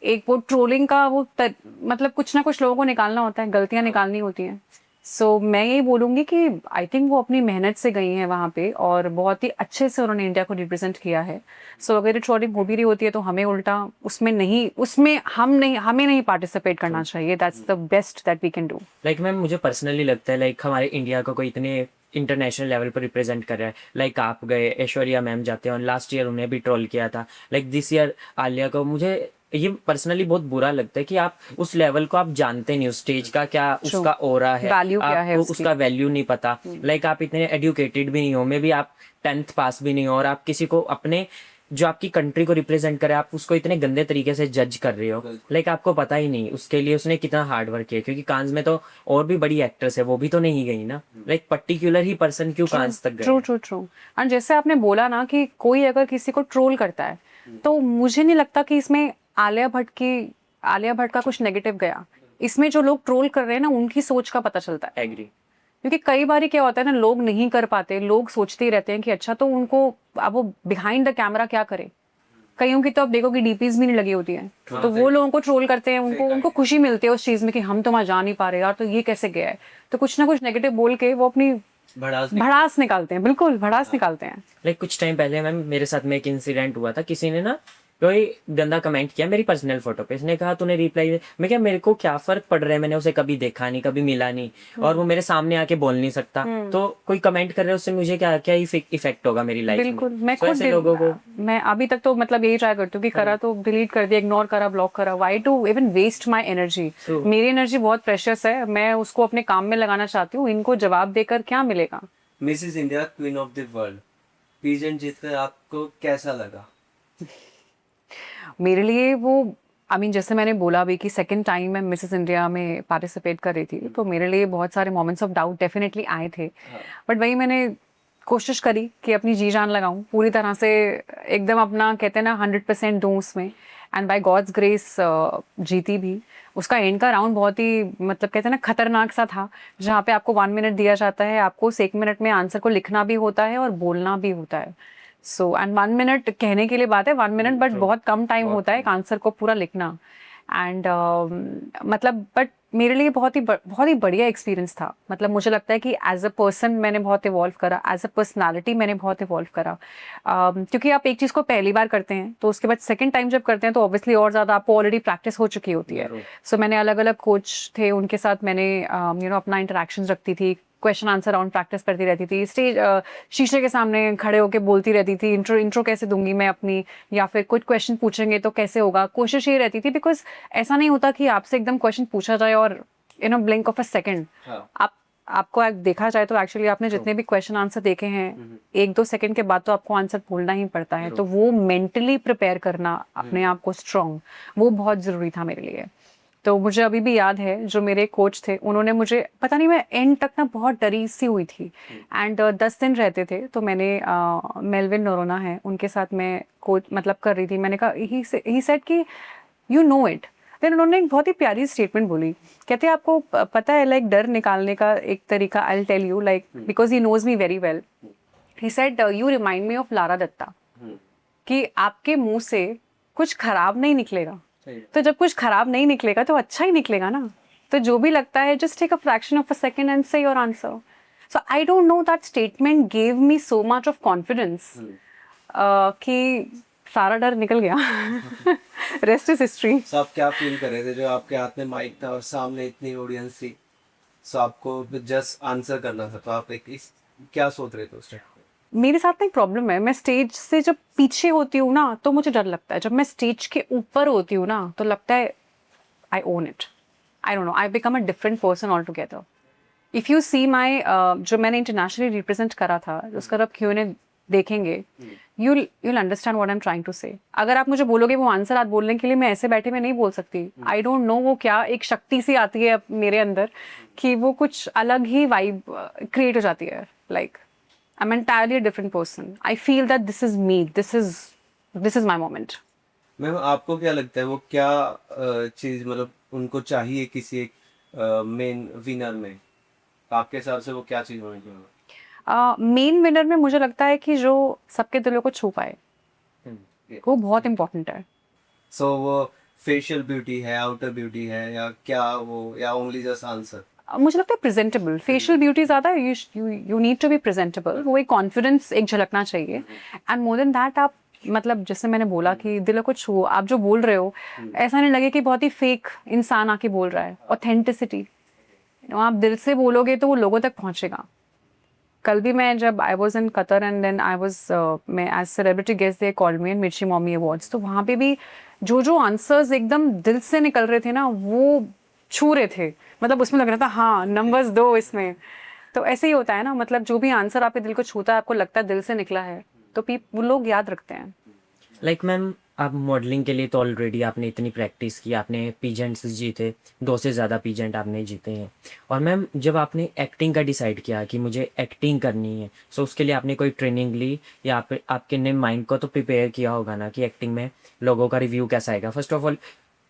Speaker 3: एक वो ट्रोलिंग का मतलब कुछ ना कुछ लोगों को निकालना होता है, गलतियां निकालनी होती हैं। सो मैं यही बोलूँगी कि आई थिंक वो अपनी मेहनत से गई हैं वहाँ पे और बहुत ही अच्छे से उन्होंने इंडिया को रिप्रेजेंट किया है। सो अगर ये ट्रोलिंग हो भी रही होती है तो हमें उल्टा हमें नहीं पार्टिसिपेट करना चाहिए। That's the best that we can do.
Speaker 1: Like ma'am मुझे पर्सनली लगता है लाइक हमारे इंडिया को कोई इतने इंटरनेशनल लेवल पर रिप्रेजेंट कर रहा है, लाइक आप गए, ऐश्वर्या मैम जाते हैं और लास्ट ईयर उन्हें भी ट्रोल किया था, लाइक दिस ईयर आलिया को। मुझे ये पर्सनली बहुत बुरा लगता है कि आप उस लेवल को आप जानते नहीं, उस स्टेज का क्या उसका ओरा है,
Speaker 3: वैल्यू क्या है
Speaker 1: आपको उसका वैल्यू नहीं पता। लाइक आप इतने एडुकेटेड भी नहीं हो, मे बी आप 10th पास भी नहीं हो, और आप किसी को अपने जो आपकी कंट्री को रिप्रेजेंट करे आप उसको इतने गंदे तरीके से जज कर रहे हो। लाइक आपको पता ही नहीं उसके लिए उसने कितना हार्ड वर्क किया, क्योंकि कांस में तो और भी बड़ी एक्ट्रेस है, वो भी तो नहीं गई ना, लाइक पर्टिकुलर ही पर्सन क्यों कांस तक गए?
Speaker 3: True true true. और जैसे आपने बोला ना कि कोई अगर किसी को ट्रोल करता है तो मुझे नहीं लगता कि इसमें आलिया भट्ट का कुछ नेगेटिव गया। इसमें जो लोग ट्रोल कर रहे हैं ना उनकी सोच का पता चलता है।
Speaker 1: एग्री।
Speaker 3: क्योंकि कई बार क्या होता है ना, लोग नहीं कर पाते, लोग सोचते ही रहते हैं कि अच्छा तो उनको अब वो बिहाइंड द कैमरा क्या करे। कईयों की तो आप देखो कि डीपीज भी नहीं लगी होती है, तो वो लोगों को ट्रोल करते हैं, उनको खुशी मिलती है उस चीज में कि हम तो वहां जा नहीं पा रहे यार, तो ये कैसे गया है, तो कुछ ना कुछ नेगेटिव बोल के वो अपनी भड़ास निकालते हैं, बिल्कुल भड़ास निकालते हैं।
Speaker 1: लाइक कुछ टाइम पहले मैम मेरे साथ में एक इंसिडेंट हुआ था, किसी ने ना कोई गंदा कमेंट किया मेरी पर्सनल फोटो पे, इसने कहा तूने रिप्लाई, मैं क्या मेरे को क्या फर्क पड़ रहा है, मैंने उसे कभी देखा नहीं, कभी मिला नहीं, और वो मेरे सामने आके बोल नहीं सकता, तो कोई कमेंट कर रहे हैं उससे मुझे क्या क्या इफेक्ट होगा मेरी लाइफ में?
Speaker 3: बिल्कुल। मैं
Speaker 1: तो
Speaker 3: खुद
Speaker 1: ऐसे लोगों को
Speaker 3: मैं अभी तक तो मतलब यही ट्राई करती हूँ कि करा तो डिलीट कर दिया, इग्नोर करा, ब्लॉक करा। Why to even waste my energy? मेरी एनर्जी बहुत प्रेशियस है, मैं उसको अपने काम में लगाना चाहती हूँ, इनको जवाब देकर क्या मिलेगा।
Speaker 2: Mrs India queen of the world pageant जीतकर आपको कैसा लगा?
Speaker 3: मेरे लिए वो जैसे मैंने बोला अभी कि सेकंड टाइम मैं मिसेस इंडिया में पार्टिसिपेट कर रही थी, तो मेरे लिए बहुत सारे मोमेंट्स ऑफ डाउट डेफिनेटली आए थे, बट वही मैंने कोशिश करी कि अपनी जी जान लगाऊं पूरी तरह से, एकदम अपना कहते हैं ना 100% दूं उसमें, एंड बाय गॉड्स ग्रेस जीती भी। उसका एंड का राउंड बहुत ही मतलब कहते हैं ना खतरनाक सा था, जहाँ पे आपको 1 मिनट दिया जाता है, आपको उस 1 मिनट में आंसर को लिखना भी होता है और बोलना भी होता है। सो एंड 1 मिनट कहने के लिए बात है 1 मिनट, बट बहुत कम टाइम होता है एक आंसर को पूरा लिखना। एंड मतलब बट मेरे लिए बहुत ही बढ़िया एक्सपीरियंस था। मतलब मुझे लगता है कि एज अ पर्सन मैंने बहुत इवॉल्व करा, एज अ पर्सनालिटी मैंने बहुत इवॉल्व करा, क्योंकि आप एक चीज़ को पहली बार करते हैं तो उसके बाद सेकंड टाइम जब करते हैं तो ऑब्वियसली और ज़्यादा आपको ऑलरेडी प्रैक्टिस हो चुकी होती है। सो मैंने अलग अलग कोच थे, उनके साथ मैंने अपना इंटरेक्शन रखती थी, क्वेश्चन आंसर राउंड प्रैक्टिस करती रहती थी, स्टेज शीशे के सामने खड़े होकर बोलती रहती थी, इंट्रो कैसे दूंगी मैं अपनी, या फिर कुछ क्वेश्चन पूछेंगे तो कैसे होगा, कोशिश ये रहती थी। बिकॉज ऐसा नहीं होता कि आपसे एकदम क्वेश्चन पूछा जाए और ब्लिंक ऑफ अ सेकेंड आपको देखा जाए तो एक्चुअली आपने जितने भी क्वेश्चन आंसर देखे हैं 1-2 सेकंड के बाद तो आपको आंसर बोलना ही पड़ता है। तो वो मेंटली प्रिपेयर करना अपने आप को स्ट्रांग, वो बहुत ज़रूरी था मेरे लिए। तो मुझे अभी भी याद है जो मेरे कोच थे, उन्होंने मुझे, पता नहीं मैं एंड तक ना बहुत डरी सी हुई थी। एंड 10 दिन रहते थे तो मैंने मेलविन नोरोना है उनके साथ मैं कोच मतलब कर रही थी। मैंने कहा ही सेड कि यू नो इट। देन उन्होंने एक बहुत ही प्यारी स्टेटमेंट बोली, कहते आपको पता है लाइक डर निकालने का एक तरीका, I will tell you, like because he knows me very well. He said you remind me of Lara Dutta, कि आपके मुंह से कुछ खराब नहीं निकलेगा, तो जब कुछ खराब नहीं निकलेगा तो अच्छा ही निकलेगा ना। तो जो भी लगता है just take a fraction of a second and say your answer. So I don't know, that statement gave me so much of confidence कि सारा डर निकल गया। Rest is history.
Speaker 2: सो आप क्या फील कर रहे थे जो आपके हाथ में माइक था और सामने इतनी ऑडियंस थी, सो आपको जस्ट आंसर करना था, तो आप क्या सोच रहे थे उस टाइम?
Speaker 3: मेरे साथ ना एक प्रॉब्लम है, मैं स्टेज से जब पीछे होती हूँ ना तो मुझे डर लगता है, जब मैं स्टेज के ऊपर होती हूँ ना तो लगता है I own it, I don't know, I become a different person all together. If you see my, जो मैंने इंटरनेशनली रिप्रेजेंट करा था, उसका जब Q&A देखेंगे, you'll understand what I am trying to say. अगर आप मुझे बोलोगे वो आंसर आज बोलने के लिए, मैं ऐसे बैठे मैं नहीं बोल सकती। आई डोंट नो वो क्या एक शक्ति सी आती है मेरे अंदर कि वो कुछ अलग ही वाइब क्रिएट हो जाती है। Like I am entirely a different person, I feel that this is me, this is my moment.
Speaker 2: Ma'am आपको क्या लगता है वो क्या चीज मतलब उनको चाहिए किसी एक मेन विनर में, आपके हिसाब से वो क्या चीज होनी चाहिए?
Speaker 3: मेन विनर में मुझे लगता है कि जो सबके दिलों को छू पाए,
Speaker 2: हम्म,
Speaker 3: वो बहुत इंपॉर्टेंट है।
Speaker 2: सो वो फेशियल ब्यूटी है, आउटर ब्यूटी है, या क्या वो, या ओनली जस्ट आंसर?
Speaker 3: मुझे लगता है प्रेजेंटेबल, फेशियल ब्यूटी ज़्यादा, you need to be presentable, वो एक कॉन्फिडेंस एक झलकना चाहिए। एंड मोर देन दैट आप मतलब जैसे मैंने बोला कि दिलों को छू, आप जो बोल रहे हो ऐसा नहीं लगे कि बहुत ही फेक इंसान आके बोल रहा है। ऑथेंटिसिटी, आप दिल से बोलोगे तो वो लोगों तक पहुंचेगा। कल भी मैं जब I was in Qatar and then I was, मैं as celebrity guest they called me in Mirchi mommy awards, तो वहाँ पे भी जो आंसर्स एकदम दिल से निकल रहे थे ना, वो छू रहे थे। मतलब उसमें लग रहा था हाँ नंबर्स दो इसमें। तो ऐसे ही होता है ना, मतलब जो भी आंसर आपके दिल को छूता है, आपको लगता है दिल से निकला है, तो वो लोग याद रखते हैं।
Speaker 1: लाइक मैम, आप मॉडलिंग के लिए तो ऑलरेडी आपने इतनी प्रैक्टिस की, आपने पीजेंट्स जीते, 2 से ज़्यादा पीजेंट आपने जीते हैं। और मैम जब आपने एक्टिंग का डिसाइड किया कि मुझे एक्टिंग करनी है, सो उसके लिए आपने कोई ट्रेनिंग ली, या आपके ने माइंड को तो प्रिपेयर किया होगा ना कि एक्टिंग में लोगों का रिव्यू कैसा आएगा। फर्स्ट ऑफ ऑल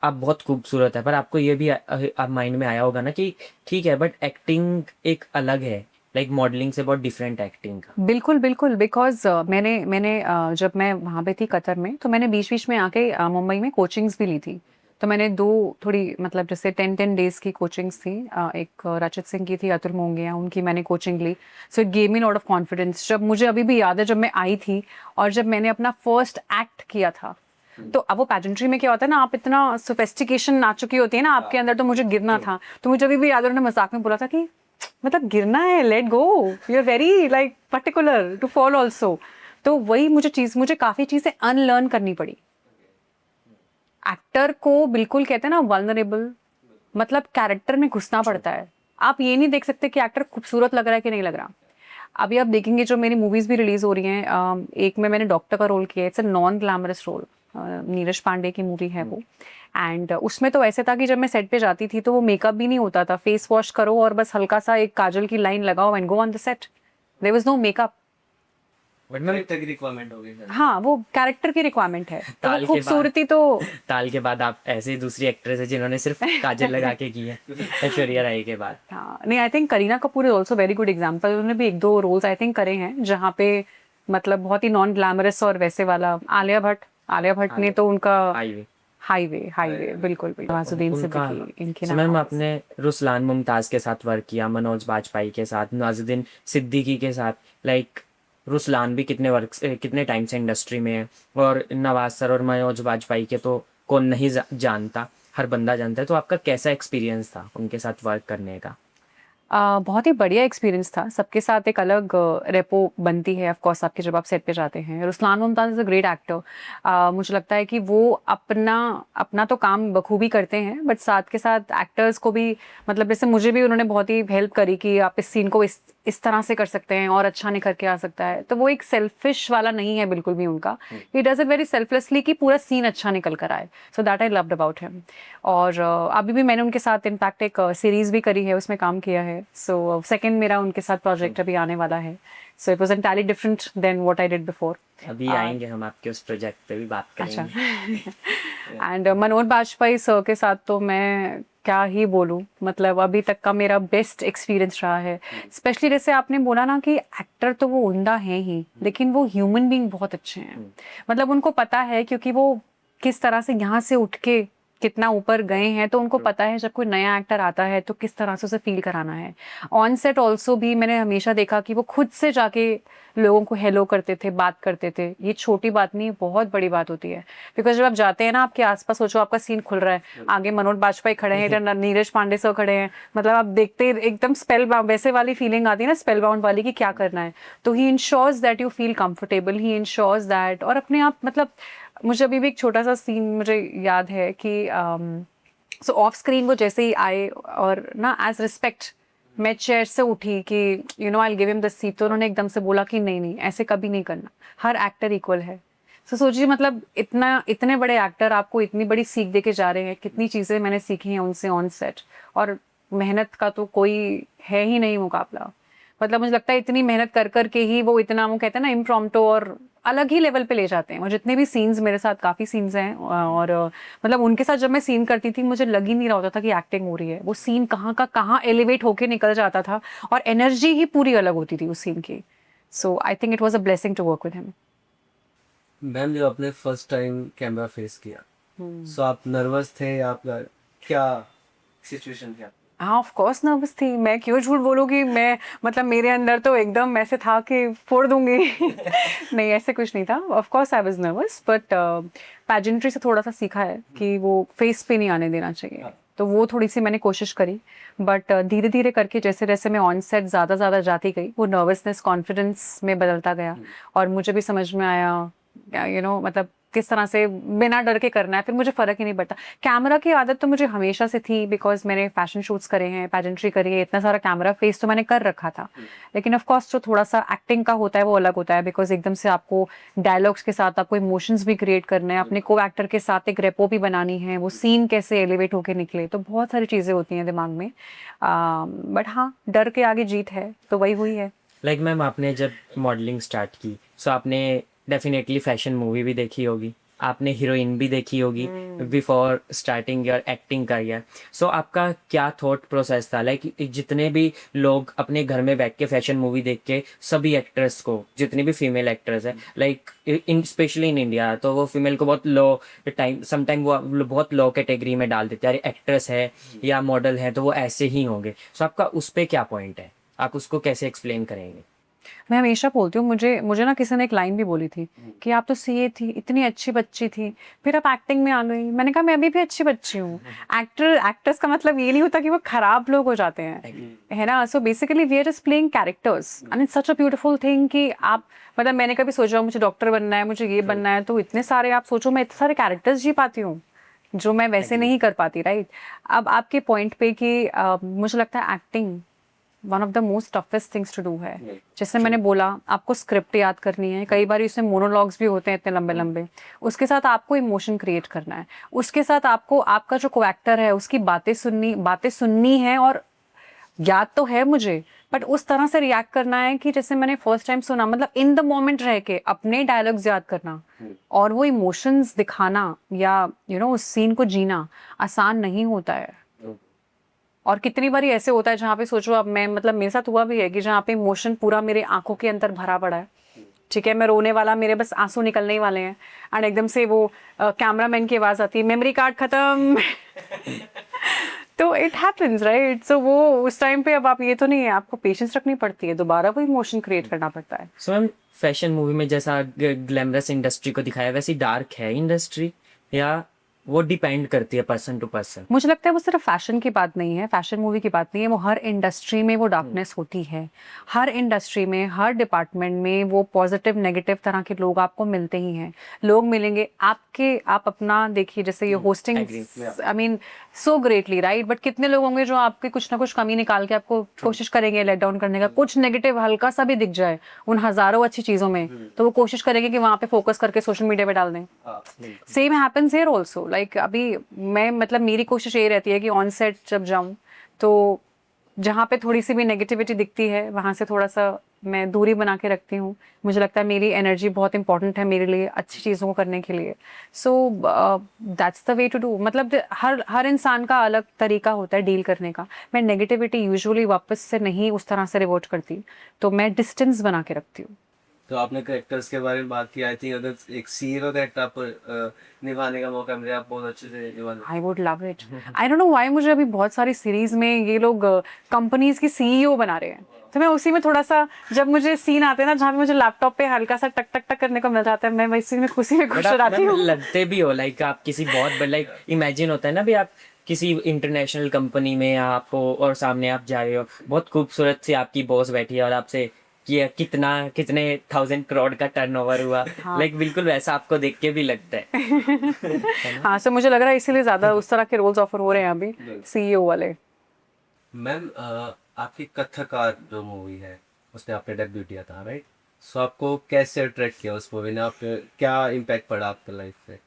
Speaker 1: आप बहुत खूबसूरत है, पर आपको ये भी आप माइंड में आया होगा ना कि ठीक है बट एक्टिंग एक अलग है, लाइक मॉडलिंग से बहुत डिफरेंट एक्टिंग।
Speaker 3: बिल्कुल बिल्कुल, बिकॉज मैंने जब मैं वहाँ पे थी कतर में, तो मैंने बीच बीच में आके मुंबई में कोचिंग्स भी ली थी। तो मैंने 2 थोड़ी मतलब जैसे 10 डेज की कोचिंग्स थी। एक रचित सिंह की थी, अतुल मोंगिया, उनकी मैंने कोचिंग ली। So it gave me lot of confidence. जब मुझे अभी भी याद है जब मैं आई थी और जब मैंने अपना फर्स्ट एक्ट किया था, तो अब वो पैजेंट्री में क्या होता है ना, आप इतना सोफेस्टिकेशन आ चुकी होती है ना आपके अंदर, तो मुझे गिरना था। तो मुझे अभी भी याद है उन्होंने मजाक में बोला था कि मतलब गिरना है, let go, you are very like particular to fall also. तो वही मुझे काफ़ी चीज़ें अनलर्न करनी पड़ी। एक्टर को बिल्कुल कहते हैं ना वल्नरेबल, मतलब कैरेक्टर में घुसना पड़ता है। आप ये नहीं देख सकते कि एक्टर खूबसूरत लग रहा है कि नहीं लग रहा। अभी आप देखेंगे जो मेरी मूवीज़ भी रिलीज़ हो रही हैं, एक में मैंने डॉक्टर का रोल किया, it's a non glamorous role, Neeraj Pandey की मूवी है वो। एंड उसमें तो ऐसे था कि जब मैं सेट पे जाती थी तो वो मेकअप भी नहीं होता था, फेस वॉश करो और बस हल्का सा एक काजल की लाइन लगाओ and go on the set, there was no makeup.
Speaker 1: But ma'am
Speaker 2: character की रिक्वायरमेंट होगी सर।
Speaker 3: हाँ, वो कैरेक्टर की रिक्वायरमेंट है। तो
Speaker 1: ताल
Speaker 3: वो
Speaker 1: के बाद-
Speaker 3: खूबसूरती तो
Speaker 1: ताल के बाद आप ऐसे ही दूसरी एक्ट्रेस है जिन्होंने सिर्फ काजल लगा के की है, ऐश्वर्या राय के बाद।
Speaker 3: हाँ नहीं, I think Kareena Kapoor is also very good example. उन्होंने भी 1-2 रोल्स आई थिंक करे हैं जहाँ पे मतलब बहुत ही नॉन ग्लैमरस और वैसे वाला। आलिया भट्ट ने तो उनका
Speaker 1: हाईवे
Speaker 3: हाईवे बिल्कुल बिल्कुल, नवाजुद्दीन
Speaker 1: उनका।
Speaker 3: सिद्दीकी, इनके
Speaker 1: So,
Speaker 3: नाम।
Speaker 1: मैम आपने रुसलान मुमताज़ के साथ वर्क किया, मनोज बाजपेयी के साथ, नवाजुद्दीन सिद्दीकी के साथ। लाइक रुसलान भी कितने टाइम से इंडस्ट्री में है, और नवाज सर और मनोज बाजपेयी के तो कौन नहीं जानता, हर बंदा जानता है। तो आपका कैसा एक्सपीरियंस था उनके साथ वर्क करने का?
Speaker 3: बहुत ही बढ़िया एक्सपीरियंस था। सबके साथ एक अलग रेपो बनती है ऑफ कोर्स आपके, जब आप सेट पे जाते हैं। Ruslan Mumtaz is a great actor. मुझे लगता है कि वो अपना अपना तो काम बखूबी करते हैं, बट साथ के साथ एक्टर्स को भी, मतलब जैसे मुझे भी उन्होंने बहुत ही हेल्प करी कि आप इस सीन को इस तरह से कर सकते हैं और अच्छा निखर के आ सकता है। तो वो एक सेल्फिश वाला नहीं है बिल्कुल भी उनका। He does it very selflessly कि पूरा सीन अच्छा निकल कर आए। So that I loved about him. और अभी भी मैंने उनके साथ इनफैक्ट एक सीरीज भी करी है, उसमें काम किया है। सो सेकंड मेरा उनके साथ प्रोजेक्ट अभी आने वाला है। So it was entirely different than what I did before.
Speaker 1: अभी आएंगे हम आपके उस प्रोजेक्ट पे भी बात
Speaker 3: अच्छा।
Speaker 1: करेंगे।
Speaker 3: एंड मनोज बाजपेयी सर के साथ तो मैं क्या ही बोलूं, मतलब अभी तक का मेरा बेस्ट एक्सपीरियंस रहा है। स्पेशली जैसे आपने बोला ना कि एक्टर तो वो उम्दा है ही, लेकिन वो ह्यूमन बीइंग बहुत अच्छे हैं। मतलब उनको पता है, क्योंकि वो किस तरह से यहाँ से उठ के कितना ऊपर गए हैं, तो उनको पता है जब कोई नया एक्टर आता है तो किस तरह से उसे फील कराना है। ऑन सेट ऑल्सो भी मैंने हमेशा देखा कि वो खुद से जाके लोगों को हेलो करते थे, बात करते थे। ये छोटी बात नहीं, बहुत बड़ी बात होती है। बिकॉज जब आप जाते हैं ना, आपके आसपास सोचो आपका सीन खुल रहा है, आगे मनोज बाजपेयी खड़े हैं, इधर नीरज पांडे सर खड़े हैं, मतलब आप देखते एकदम स्पेल बाउंड, वैसे वाली फीलिंग आती है ना स्पेल बाउंड वाली, कि क्या करना है। तो he ensures that you feel comfortable, he ensures that, और अपने आप, मतलब मुझे अभी भी एक छोटा सा सीन मुझे याद है कि सो ऑफ स्क्रीन वो जैसे ही आए और ना एज रिस्पेक्ट मैं चेयर से उठी कि you know I give him the seat, तो उन्होंने एकदम से बोला कि नहीं नहीं, ऐसे कभी नहीं करना, हर एक्टर इक्वल है। तो सोचिए, मतलब इतने बड़े एक्टर आपको इतनी बड़ी सीख दे के जा रहे हैं। कितनी चीज़ें मैंने सीखी हैं उनसे ऑन सेट, और मेहनत का तो कोई है ही नहीं मुकाबला। मतलब मुझे लगता है इतनी मेहनत कर कर के ही वो इतना, वो कहते हैं ना, इम्प्रॉम्प्टो और अलग ही लेवल पे ले जाते हैं। और जितने भी सीन्स मेरे साथ, काफ़ी सीन्स हैं, और मतलब उनके साथ जब मैं सीन करती थी, मुझे लग ही नहीं रहा होता था कि एक्टिंग हो रही है। वो सीन कहाँ का कहाँ एलिवेट होके निकल जाता था, और एनर्जी ही पूरी अलग होती थी उस सीन की। So I think it was a blessing to work with him.
Speaker 2: Ma'am जब आपने फर्स्ट टाइम कैमरा फेस किया, सो आप नर्वस थे या आपका क्या सिचुएशन थी?
Speaker 3: हाँ, ऑफ कोर्स नर्वस थी। मैं क्यों झूठ बोलूँगी, मैं मतलब मेरे अंदर तो एकदम ऐसे था कि फोड़ दूंगी। नहीं, ऐसे कुछ नहीं था। Of course I was nervous, but pageantry से थोड़ा सा सीखा है कि वो फेस पे नहीं आने देना चाहिए। तो वो थोड़ी सी मैंने कोशिश करी, बट धीरे धीरे करके जैसे जैसे मैं ऑन सेट ज़्यादा जाती गई, वो नर्वसनेस कॉन्फिडेंस में बदलता गया। और मुझे भी समझ में आया, यू नो, मतलब किस तरह से बिना डर के करना है। फिर मुझे फ़र्क ही नहीं पड़ता। कैमरा की आदत तो मुझे हमेशा से थी, बिकॉज मैंने फैशन शूट्स करे हैं, पैजेंट्री करी है, इतना सारा कैमरा फेस तो मैंने कर रखा था। लेकिन ऑफ कोर्स जो थोड़ा सा एक्टिंग का होता है वो अलग होता है, बिकॉज एकदम से आपको डायलॉग्स के साथ आपको इमोशंस भी क्रिएट करना है, अपने को एक्टर के साथ एक रेपो भी बनानी है, वो सीन कैसे एलिवेट होके निकले, तो बहुत सारी चीज़ें होती हैं दिमाग में। बट हाँ, डर के आगे जीत है, तो वही हुई है।
Speaker 1: लाइक मैम, आपने जब मॉडलिंग स्टार्ट की, सो आपने डेफिनेटली फैशन मूवी भी देखी होगी, आपने हीरोइन भी देखी होगी before starting your acting career. So आपका क्या थॉट प्रोसेस था? लाइक जितने भी लोग अपने घर में बैठ के फैशन मूवी देख के सभी एक्ट्रेस को, जितनी भी फीमेल एक्ट्रेस है, like in specially in India, तो वो फीमेल को बहुत लो टाइम, समटाइम वो बहुत लो कैटेगरी में डाल देते हैं। अरे एक्ट्रेस है या मॉडल है तो वो ऐसे ही होंगे। सो आपका उस पर क्या पॉइंट है? आप उसको कैसे एक्सप्लेन करेंगे?
Speaker 3: मैं हमेशा बोलती हूँ, मुझे ना किसी ने एक लाइन भी बोली थी कि आप तो सीए थी, इतनी अच्छी बच्ची थी, फिर आप एक्टिंग में आ गई। मैंने कहा मैं अभी भी अच्छी बच्ची हूँ। एक्टर्स का मतलब ये नहीं होता कि वो खराब लोग हो जाते हैं, है ना। So basically we are just playing characters and it's such a beautiful thing कि आप, मतलब मैंने कभी सोचा मुझे डॉक्टर बनना है, मुझे ये बनना है, तो इतने सारे, आप सोचो मैं इतने सारे कैरेक्टर्स जी पाती हूँ जो मैं वैसे नहीं कर पाती, राइट। अब आपके पॉइंट पे कि मुझे लगता है acting one of the most toughest things to do है। जैसे मैंने बोला, आपको स्क्रिप्ट याद करनी है, कई बार इसमें मोनोलॉग्स भी होते हैं इतने लंबे लंबे, उसके साथ आपको इमोशन क्रिएट करना है, उसके साथ आपको आपका जो को एक्टर है उसकी बातें सुननी है, और याद तो है मुझे, बट उस तरह से रिएक्ट करना है कि जैसे मैंने फर्स्ट टाइम सुना, मतलब इन द मोमेंट रह के अपने डायलॉग्स याद करना और वो इमोशंस दिखाना, या यू नो उस सीन को जीना आसान नहीं होता है। और कितनी बारी ऐसे होता है जहाँ पे सोचो, अब मैं, मतलब मेरे साथ हुआ भी है कि जहाँ पे इमोशन पूरा मेरे आंखों के अंदर भरा पड़ा है, ठीक है, मैं रोने वाला, मेरे बस आंसू निकलने ही वाले हैं, एंड एकदम से वो कैमरामैन की आवाज़ आती है, मेमोरी कार्ड खत्म। तो इट हैपेंस, राइट। सो वो उस टाइम पे, अब आप, ये तो नहीं है, आपको पेशेंस रखनी पड़ती है, दोबारा वो इमोशन क्रिएट करना पड़ता है।
Speaker 1: सो मैम, फैशन मूवी में जैसा ग्लैमरस इंडस्ट्री को दिखाया, वैसी डार्क है इंडस्ट्री, या वो डिपेंड करती है पर्सन टू पर्सन।
Speaker 3: मुझे लगता है वो सिर्फ फैशन की बात नहीं है, फैशन मूवी की बात नहीं है, वो हर इंडस्ट्री में वो डार्कनेस होती है। हर इंडस्ट्री में, हर डिपार्टमेंट में वो पॉजिटिव नेगेटिव तरह के लोग आपको मिलते ही हैं। लोग मिलेंगे आपके, आप अपना देखिए जैसे ये hosting,
Speaker 1: agree,
Speaker 3: I mean so greatly right, but कितने लोग होंगे जो आपके कुछ ना कुछ कमी निकाल के आपको कोशिश करेंगे लेट डाउन करने का। कुछ नेगेटिव हल्का सा भी दिख जाए उन हजारों अच्छी चीजों में, तो वो कोशिश करेंगे कि वहां पे फोकस करके सोशल मीडिया पे डाल दें। Same happens here also, like अभी मैं मतलब मेरी कोशिश ये रहती है कि ऑन सेट जब जाऊं तो जहाँ पे थोड़ी सी भी नेगेटिविटी दिखती है वहाँ से थोड़ा सा मैं दूरी बना के रखती हूँ। मुझे लगता है मेरी एनर्जी बहुत इंपॉर्टेंट है मेरे लिए अच्छी चीज़ों को करने के लिए। So that's the way to do. मतलब हर इंसान का अलग तरीका होता है डील करने का। मैं नेगेटिविटी यूजुअली वापस से नहीं उस तरह से रिवोट करती, तो मैं डिस्टेंस बना के रखती हूँ।
Speaker 2: तो आपने करेक्टर्स के बारे में बात की, आई थिंक अगर एक सीए का करेक्टर आपको निभाने का मौका मिले, आप बहुत अच्छे से निभा लेते
Speaker 3: I would love it. I don't know why मुझे अभी बहुत सारी सीरीज में ये लोग कंपनीज की सीईओ बना रहे हैं, तो मैं उसी में थोड़ा सा, जब मुझे सीन आते हैं ना जहाँ पे मुझे लैपटॉप पे हल्का सा टक टक टक करने को मिल जाता है, मैं वैसे में खुशी में खुश हो जाती हूँ।
Speaker 1: लगते भी हो लाइक आप किसी बहुत बड़े, लाइक इमेजिन होता है ना भी आप किसी इंटरनेशनल कंपनी में आपको और सामने आप जा रहे हो, बहुत खूबसूरत सी आपकी बॉस बैठी है और आपसे कि कितने 1000 करोड़ का टर्नओवर हुआ, लाइक बिल्कुल वैसा आपको देख के भी लगता है।
Speaker 3: हाँ, सो मुझे लग रहा है इसीलिए ज्यादा उस तरह के रोल्स ऑफर हो रहे हैं अभी सीईओ वाले।
Speaker 2: मैम आपकी कथाकार जो मूवी है उसने आपने डेब्यू किया था, राइट? सो आपको कैसे अट्रैक्ट किया उस मूवी ने, आप क्या इम्पैक्ट पड़ा आपके लाइफ पे?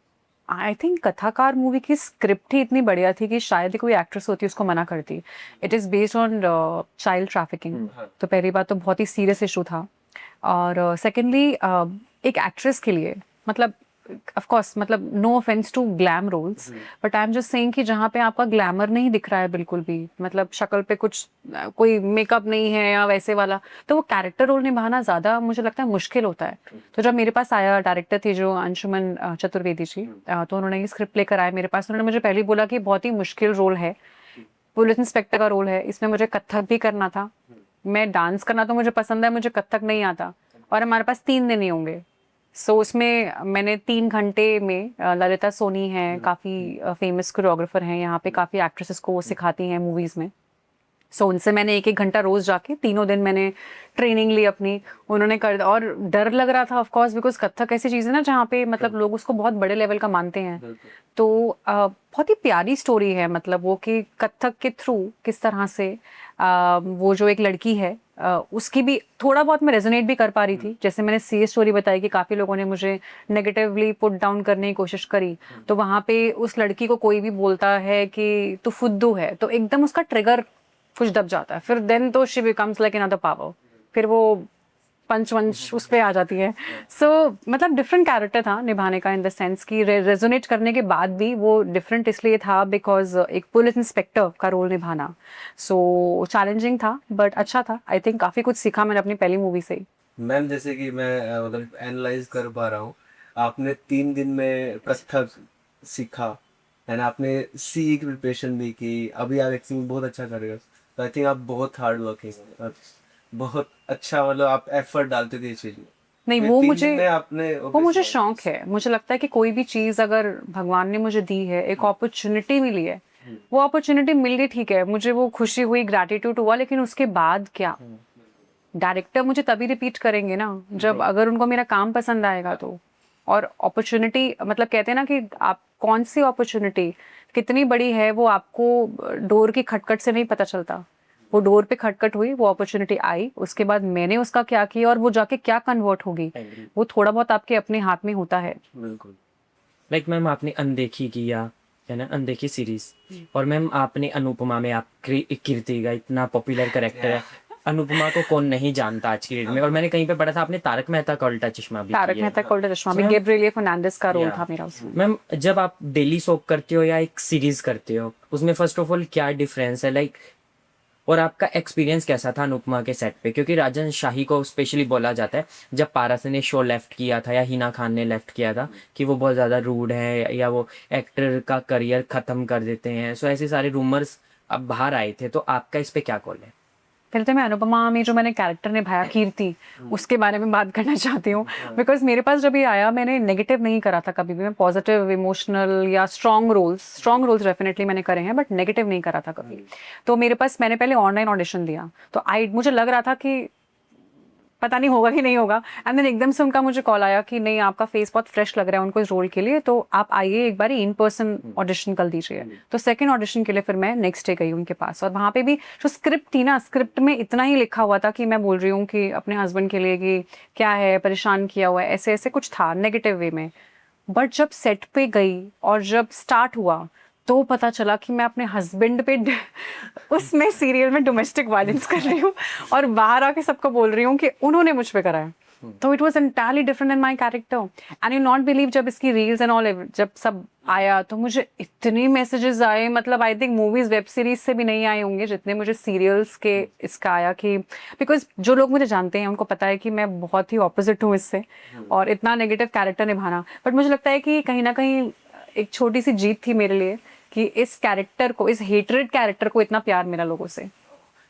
Speaker 3: आई थिंक कथाकार मूवी की स्क्रिप्ट ही इतनी बढ़िया थी कि शायद ही कोई एक्ट्रेस होती उसको मना करती। It is based on child trafficking, तो पहली बात तो बहुत ही सीरियस इशू था, और सेकेंडली एक एक्ट्रेस के लिए मतलब ऑफ कोर्स मतलब no offence to glam roles, but I am just saying कि जहाँ पे आपका ग्लैमर नहीं दिख रहा है बिल्कुल भी, मतलब शक्ल पे कुछ कोई मेकअप नहीं है या वैसे वाला, तो वो कैरेक्टर रोल निभाना ज़्यादा मुझे लगता है मुश्किल होता है। तो जब मेरे पास आया डायरेक्टर थे जो अंशुमन चतुर्वेदी जी, तो उन्होंने ये स्क्रिप्ट लेकर आए मेरे पास। उन्होंने मुझे पहले ही बोला कि बहुत ही मुश्किल रोल है, पुलिस इंस्पेक्टर का रोल है, इसमें मुझे कथक भी करना था। मैं डांस करना तो मुझे पसंद है, मुझे कथक नहीं आता, और हमारे पास 3 दिन ही होंगे। सो उसमें मैंने 3 घंटे में ललिता सोनी हैं, काफ़ी फेमस कोरियोग्राफर हैं यहाँ पे, काफ़ी एक्ट्रेसेस को वो सिखाती हैं मूवीज़ में। सो उनसे मैंने 1-1 घंटा रोज जाके 3 दिन मैंने ट्रेनिंग ली अपनी। उन्होंने कर, और डर लग रहा था ऑफ कोर्स, बिकॉज कथक ऐसी चीज़ है ना जहाँ पे मतलब लोग उसको बहुत बड़े लेवल का मानते हैं। तो बहुत ही प्यारी स्टोरी है, मतलब वो कि कथक के थ्रू किस तरह से वो जो एक लड़की है उसकी भी थोड़ा बहुत मैं रेजोनेट भी कर पा रही थी। जैसे मैंने सी स्टोरी बताई कि काफ़ी लोगों ने मुझे नेगेटिवली पुट डाउन करने की कोशिश करी, तो वहाँ पे उस लड़की को कोई भी बोलता है कि तू फुद्दू है, तो एकदम उसका ट्रिगर कुछ दब जाता है, फिर देन तो she becomes like another power, फिर वो पंच वंच उस पे आ जाती है। सो मतलब डिफरेंट कैरेक्टर था निभाने का, इन द सेंस कि रेजोनेट करने के बाद भी वो डिफरेंट इसलिए था बिकॉज एक पुलिस इंस्पेक्टर का रोल निभाना सो चैलेंजिंग था, बट अच्छा था। आई थिंक काफ़ी कुछ सीखा मैंने अपनी पहली मूवी से ही।
Speaker 2: मैम जैसे कि मैं मतलब एनालाइज कर पा रहा हूँ, आपने 3 दिन में कथक सीखा एंड आपने सी की प्रिपरेशन भी की, अभी आप एक्टिंग बहुत अच्छा कर रहे हो। तो आई थिंक आप बहुत हार्ड वर्किंग, बहुत अच्छा मतलब आप एफर्ट डालते थे इस चीज में।
Speaker 3: नहीं,
Speaker 2: फिर
Speaker 3: वो
Speaker 2: 3 दिन
Speaker 3: मुझे
Speaker 2: में आपने
Speaker 3: वो मुझे शौक है। मुझे लगता है कि कोई भी चीज़ अगर भगवान ने मुझे दी है, एक अपॉर्चुनिटी मिली है, वो अपॉर्चुनिटी मिल गई, ठीक है, मुझे वो खुशी हुई, ग्रैटिट्यूड हुआ, लेकिन उसके बाद क्या? डायरेक्टर मुझे तभी रिपीट करेंगे ना जब अगर उनको मेरा काम पसंद आएगा तो। और अपॉर्चुनिटी मतलब कहते हैं ना कि आप कौन सी अपॉर्चुनिटी कितनी बड़ी है वो आपको डोर की खटखट से नहीं पता चलता। वो डोर पे खटखट हुई, वो अपॉर्चुनिटी आई, उसके बाद मैंने उसका क्या किया और वो जाके क्या कन्वर्ट होगी, वो थोड़ा बहुत आपके अपने हाथ में होता है।
Speaker 2: बिल्कुल।
Speaker 1: लाइक मैम आपने अनदेखी किया है ना, अनदेखी सीरीज, और मैम आपने अनुपमा में आप कीर्ति का इतना पॉपुलर करेक्टर है, अनुपमा को कौन नहीं जानता आज की डेट में। और मैंने कहीं पे पढ़ा था आपने तारक मेहता का उल्टा चश्मा भी
Speaker 3: तारक
Speaker 1: किया
Speaker 3: मेहता
Speaker 1: है।
Speaker 3: का उल्टा चश्मा भी,
Speaker 1: मैम,
Speaker 3: गैब्रिएल फर्नांडिस का रोल
Speaker 1: या
Speaker 3: था मेरा उसमें।
Speaker 1: मैम जब आप डेली सोप करते हो या एक सीरीज करते हो, उसमें फर्स्ट ऑफ ऑल क्या डिफरेंस है, लाइक और आपका एक्सपीरियंस कैसा था अनुपमा के सेट पे? क्योंकि राजन शाही को स्पेशली बोला जाता है जब पारस ने शो लेफ्ट किया था या हिना खान ने लेफ्ट किया था कि वो बहुत ज़्यादा रूड है या वो एक्टर का करियर ख़त्म कर देते हैं। सो ऐसे सारे रूमर्स अब बाहर आए थे, तो आपका इस पे क्या कॉल है?
Speaker 3: पहले तो मैं अनुपमा में जो मैंने कैरेक्टर निभाया कीर्ति, उसके बारे में बात करना चाहती हूँ। बिकॉज मेरे पास जब ये आया, मैंने नेगेटिव नहीं करा था कभी भी। मैं पॉजिटिव, इमोशनल या स्ट्रॉन्ग रोल्स डेफिनेटली मैंने करे हैं, बट नेगेटिव नहीं करा था कभी। तो मेरे पास, मैंने पहले ऑनलाइन ऑडिशन दिया, तो मुझे लग रहा था कि पता नहीं होगा कि नहीं होगा। एंड देन एकदम से उनका मुझे कॉल आया कि नहीं, आपका फेस बहुत फ्रेश लग रहा है उनको इस रोल के लिए, तो आप आइए एक बार इन पर्सन ऑडिशन कर दीजिए। तो सेकंड ऑडिशन के लिए फिर मैं नेक्स्ट डे गई उनके पास, और वहाँ पे भी जो स्क्रिप्ट थी ना, स्क्रिप्ट में इतना ही लिखा हुआ था कि मैं बोल रही हूँ कि अपने हस्बैंड के लिए कि क्या है, परेशान किया हुआ है, ऐसे ऐसे कुछ था नेगेटिव वे में। बट जब सेट पे गई और जब स्टार्ट हुआ, तो पता चला कि मैं अपने हस्बैंड पे उसमें सीरियल में डोमेस्टिक वायलेंस कर रही हूँ, और बाहर आके सबको बोल रही हूँ कि उन्होंने मुझ पे करा है। तो it was entirely different in my character. And you not believe, जब इसकी रील्स एंड ऑल जब सब आया, तो मुझे इतने मैसेजेस आए, मतलब I think movies web series से भी नहीं आए होंगे जितने मुझे सीरियल्स के इसका आया। कि बिकॉज जो लोग मुझे जानते हैं उनको पता है कि मैं बहुत ही ऑपोजिट हूँ इससे, और इतना नेगेटिव कैरेक्टर निभाना। बट मुझे लगता है कि कहीं ना कहीं एक छोटी सी जीत थी मेरे लिए कि इस कैरेक्टर को, इस हेटरेड कैरेक्टर को इतना प्यार मिला लोगों से।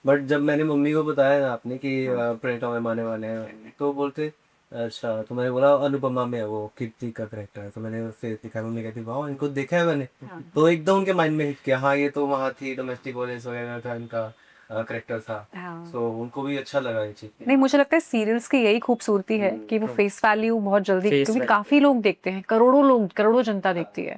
Speaker 2: बट जब मैंने मम्मी को बताया ना आपने कि प्रेरणा में आने वाले हैं, तो बोलते अच्छा, तो मैंने बोला अनुपमा में है वो कीर्ति का करेक्टर है, तो मैंने फिर दिखा, मम्मी कहती वाह इनको देखा है मैंने। तो एकदम उनके माइंड में हिट किया, हाँ ये तो वहाँ थी, डोमेस्टिक वायलेंस वगैरह का इनका करेक्टर था।
Speaker 3: हाँ।
Speaker 2: सो उनको भी अच्छा लगा ये चीज।
Speaker 3: नहीं, मुझे लगता है सीरियल्स की यही खूबसूरती है कि वो फेस वैल्यू बहुत जल्दी,
Speaker 1: Face
Speaker 3: क्योंकि
Speaker 1: value।
Speaker 3: काफी लोग देखते हैं, करोड़ों लोग, करोड़ों जनता देखती है।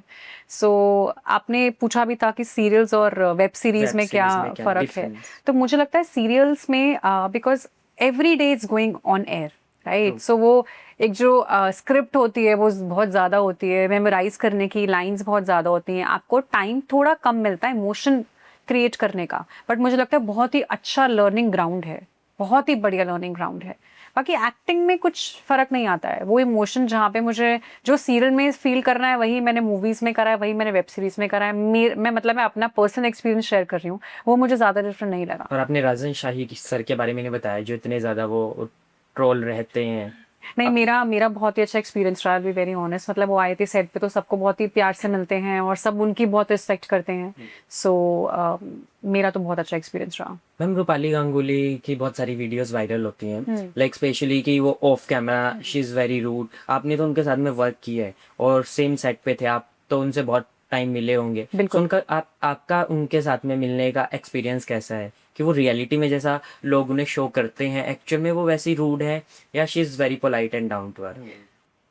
Speaker 3: सो आपने पूछा भी था कि सीरियल्स और वेब सीरीज में क्या फर्क है। तो मुझे लगता है सीरियल्स में because every day is going on air, right. So वो एक जो स्क्रिप्ट होती है वो बहुत ज़्यादा होती है, मेमोराइज करने की लाइंस बहुत ज़्यादा होती हैं, आपको टाइम थोड़ा कम मिलता है इमोशन क्रिएट करने का। बट मुझे लगता है बहुत ही अच्छा लर्निंग ग्राउंड है, बहुत ही बढ़िया लर्निंग ग्राउंड है। बाकी एक्टिंग में कुछ फर्क नहीं आता है, वो इमोशन जहाँ पे मुझे जो सीरियल में फील करना है वही मैंने मूवीज में करा है, वही मैंने वेब सीरीज में करा है। मैं अपना पर्सनल एक्सपीरियंस शेयर कर रही हूँ, वो मुझे ज़्यादा डिफरेंट नहीं लगा।
Speaker 1: और आपने राजन शाही सर के बारे में नहीं बताया, जो इतने ज़्यादा वो ट्रोल रहते हैं।
Speaker 3: नहीं, मेरा बहुत ही अच्छा एक्सपीरियंस रहा, बी वेरी ऑनेस्ट। मतलब वो आए थे सेट पे तो सबको बहुत ही प्यार से मिलते हैं और सब उनकी बहुत रिस्पेक्ट करते हैं। सो मेरा तो बहुत अच्छा एक्सपीरियंस रहा।
Speaker 1: मैम, रूपाली गांगुली की बहुत सारी वीडियोस वायरल होती हैं, लाइक स्पेशली कि वो off camera she is very rude. आपने तो उनके साथ में वर्क किया है और सेम सेट पे थे आप, तो उनसे बहुत टाइम मिले होंगे।
Speaker 3: बिल्कुल।
Speaker 1: तो उनका आपका उनके साथ में मिलने का एक्सपीरियंस कैसा है? कि वो रियलिटी में जैसा लोग उन्हें शो करते हैं, एक्चुअल में वो वैसी रूड है, या she is very polite and down to earth?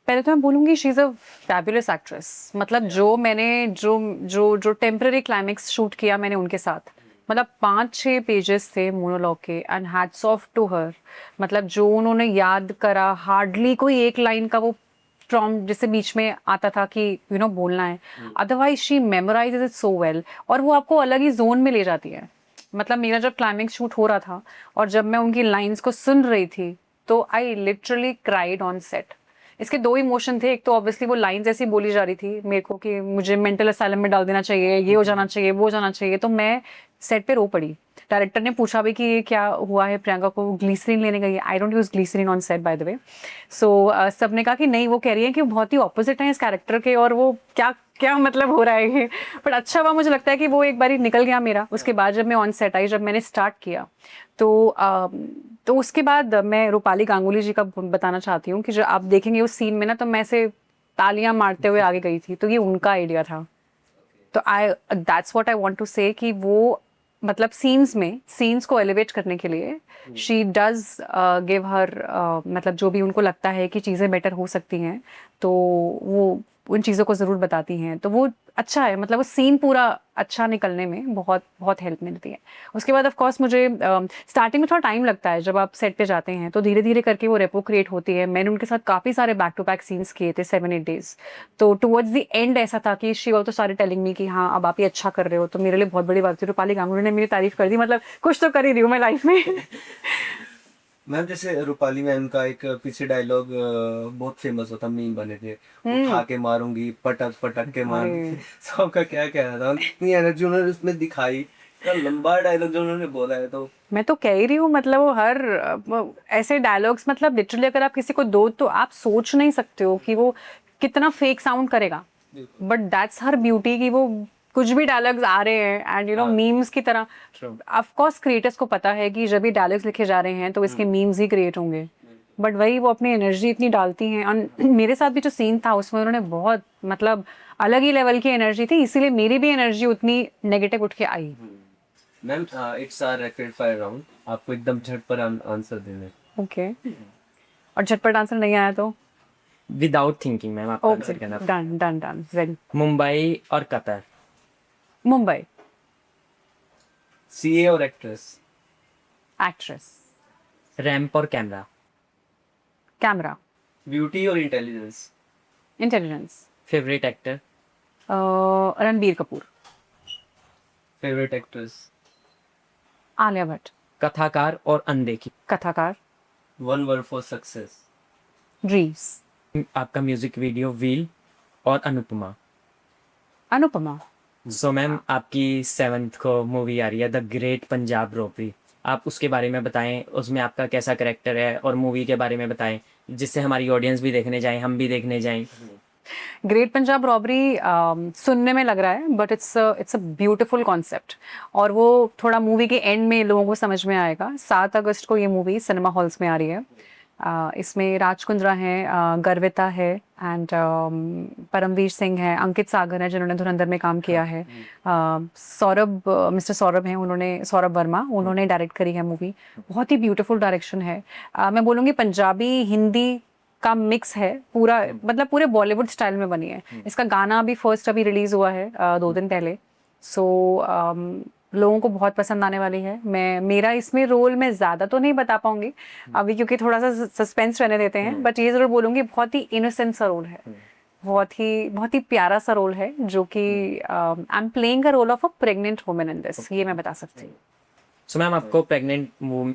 Speaker 3: पहले तो मैं बोलूँगी she is a fabulous actress. मतलब जो मैंने जो टेम्पररी क्लाइमेक्स शूट किया मैंने उनके साथ, मतलब 5-6 पेजेस थे मोनोलॉग के, and hats off to her. मतलब जो उन्होंने याद करा, हार्डली कोई एक लाइन का वो प्रॉम्प्ट जिससे बीच में आता था कि बोलना है, otherwise she memorises it so well, और वो आपको अलग ही जोन में ले जाती है। मतलब मेरा जब क्लाइमेक्स शूट हो रहा था और जब मैं उनकी लाइंस को सुन रही थी, तो I literally cried on set. इसके दो इमोशन थे, एक तो ऑब्वियसली वो लाइंस ऐसी बोली जा रही थी मेरे को कि मुझे मेंटल असाइलम में डाल देना चाहिए, ये हो जाना चाहिए, वो हो जाना चाहिए, तो मैं सेट पे रो पड़ी। डायरेक्टर ने पूछा भी कि ये क्या हुआ है, प्रियंका को ग्लीसरीन लेने गई है। I don't use glycerine on set by the way. So सबने कहा कि नहीं, वो कह रही है कि बहुत ही ऑपोजिट है इस कैरेक्टर के, और वो क्या क्या मतलब हो रहा है ये। बट अच्छा हुआ, मुझे लगता है कि वो एक बार निकल गया मेरा। उसके बाद जब मैं ऑन सेट आई, जब मैंने स्टार्ट किया, तो उसके बाद मैं रूपाली गांगुली जी का बताना चाहती हूँ कि जो आप देखेंगे उस सीन में ना, तो मैं ऐसे तालियां मारते हुए आगे गई थी, तो ये उनका आइडिया था। तो that's what I want to say कि वो मतलब सीन्स को एलिवेट करने के लिए शी डज गिव हर, मतलब जो भी उनको लगता है कि चीज़ें बेटर हो सकती हैं, तो वो उन चीज़ों को ज़रूर बताती हैं। तो वो अच्छा है, मतलब वो सीन पूरा अच्छा निकलने में बहुत बहुत हेल्प मिलती है। उसके बाद ऑफ कोर्स मुझे स्टार्टिंग में थोड़ा टाइम लगता है, जब आप सेट पे जाते हैं तो धीरे धीरे करके वो रेपो क्रिएट होती है। मैंने उनके साथ काफ़ी सारे बैक टू बैक सीन्स किए थे, 7-8 डेज। तो टुवर्ड्स द एंड ऐसा था कि शी ऑल्सो सारे टेलिंग मी कि हाँ अब आप ये अच्छा कर रहे हो, तो मेरे लिए बहुत बड़ी बात थी। रूपाली गांगुली ने मेरी तारीफ कर दी, मतलब कुछ तो कर ही रही हूँ मैं लाइफ में।
Speaker 2: मैम जैसे रूपाली मैम का एक पीछे डायलॉग बहुत फेमस होता, मीम बने थे, उठा के मारूंगी, पटक पटक के मारूंगी। सबका क्या कहना था, इतनी एनर्जी उन्होंने उसमें दिखाई, इतना लंबा डायलॉग जो उन्होंने बोला है। तो
Speaker 3: मैं तो कह ही रही हूँ, मतलब वो हर ऐसे डायलॉग्स, मतलब लिटरली अगर आप किसी को दो तो आप सोच नहीं सकते हो कि वो कितना फेक साउंड करेगा, बट दैट्स हर ब्यूटी, कि वो कुछ भी डायलॉग्स आ रहे हैं एंड यू नो मीम्स की तरह, ऑफ कोर्स क्रिएटर्स को पता है कि जब भी डायलॉग्स लिखे जा रहे हैं तो इसके मीम्स ही क्रिएट होंगे, बट वही वो अपनी एनर्जी इतनी डालती हैं। और मेरे साथ भी जो सीन था उसमें उन्होंने बहुत मतलब अलग ही लेवल की एनर्जी थी, इसीलिए मेरी भी एनर्जी उतनी नेगेटिव उठ के आई।
Speaker 2: Ma'am it's our rapid fire round, आपको एकदम झट पर आंसर देने।
Speaker 3: ओके, और झटपट आंसर नहीं आया तो
Speaker 1: विदाउट थिंकिंग मैम आपको
Speaker 3: ओके,
Speaker 1: आंसर करना।
Speaker 3: Done done done, ready.
Speaker 1: Mumbai और कतर।
Speaker 3: मुंबई।
Speaker 2: सीए और एक्ट्रेस।
Speaker 3: एक्ट्रेस।
Speaker 1: रैंप और कैमरा।
Speaker 3: कैमरा।
Speaker 2: ब्यूटी और intelligence.
Speaker 3: Intelligence.
Speaker 1: Favourite actor.
Speaker 3: Ranbir Kapoor.
Speaker 2: Favourite actress.
Speaker 3: Alia Bhatt.
Speaker 1: कथाकार और अनदेखी।
Speaker 3: कथाकार।
Speaker 2: One word for success.
Speaker 3: Dreams.
Speaker 1: आपका म्यूजिक वीडियो व्हील और अनुपमा।
Speaker 3: अनुपमा।
Speaker 1: सो मैम आपकी 7th को मूवी आ रही है द ग्रेट पंजाब रॉबरी, आप उसके बारे में बताएं, उसमें आपका कैसा करेक्टर है, और मूवी के बारे में बताएं जिससे हमारी ऑडियंस भी देखने जाए, हम भी देखने जाएं।
Speaker 3: ग्रेट पंजाब रॉबरी सुनने में लग रहा है but it's a beautiful concept, और वो थोड़ा मूवी के एंड में लोगों को समझ में आएगा। 7 अगस्त को ये मूवी सिनेमा हॉल्स में आ रही है। इसमें राज कुंद्रा हैं, गर्विता है एंड परमवीर सिंह है, अंकित सागर है जिन्होंने धुरंधर में काम किया है, सौरभ मिस्टर सौरभ हैं, उन्होंने सौरभ वर्मा उन्होंने डायरेक्ट करी है मूवी। बहुत ही ब्यूटीफुल डायरेक्शन है। मैं बोलूँगी पंजाबी हिंदी का मिक्स है पूरा, मतलब पूरे बॉलीवुड स्टाइल में बनी है। इसका गाना अभी फर्स्ट अभी रिलीज हुआ है 2 दिन पहले। सो लोगों को बहुत पसंद आने वाली है। मेरा इसमें रोल मैं ज़्यादा तो नहीं बता पाऊंगी अभी क्योंकि थोड़ा सा सस्पेंस रहने देते हैं, बट ये ज़रूर बोलूँगी बहुत ही इनोसेंट सा रोल है, बहुत ही प्यारा सा रोल है जो कि I am playing a role of a pregnant woman in this, ये मैं बता सकती हूँ।
Speaker 1: सो मैम आपको प्रेग्नेंट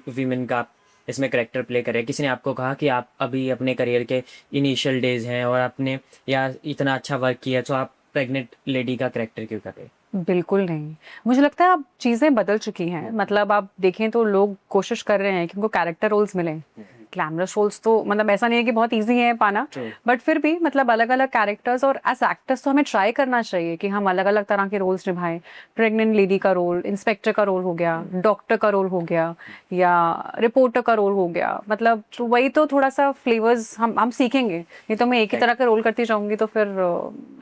Speaker 1: वीमेन का इसमें करेक्टर प्ले करे, किसी ने आपको कहा कि आप अभी अपने करियर के इनिशियल डेज हैं और आपने या इतना अच्छा वर्क किया तो आप प्रेग्नेंट लेडी का करेक्टर क्यों कर रहे हैं?
Speaker 3: बिल्कुल नहीं, मुझे लगता है अब चीज़ें बदल चुकी हैं। मतलब आप देखें तो लोग कोशिश कर रहे हैं कि उनको कैरेक्टर रोल्स मिलें। ग्लैमरस रोल्स तो मतलब ऐसा नहीं है कि बहुत इजी है पाना, बट फिर भी मतलब अलग अलग कैरेक्टर्स, और एज एक्टर्स तो हमें ट्राई करना चाहिए कि हम अलग अलग तरह के रोल्स निभाएं। प्रेग्नेंट लेडी का रोल, इंस्पेक्टर का रोल हो गया, डॉक्टर का रोल हो गया, या रिपोर्टर का रोल हो गया। मतलब तो वही तो थोड़ा सा फ्लेवर्स हम सीखेंगे, नहीं तो मैं एक ही तरह का रोल करती जाऊंगी तो फिर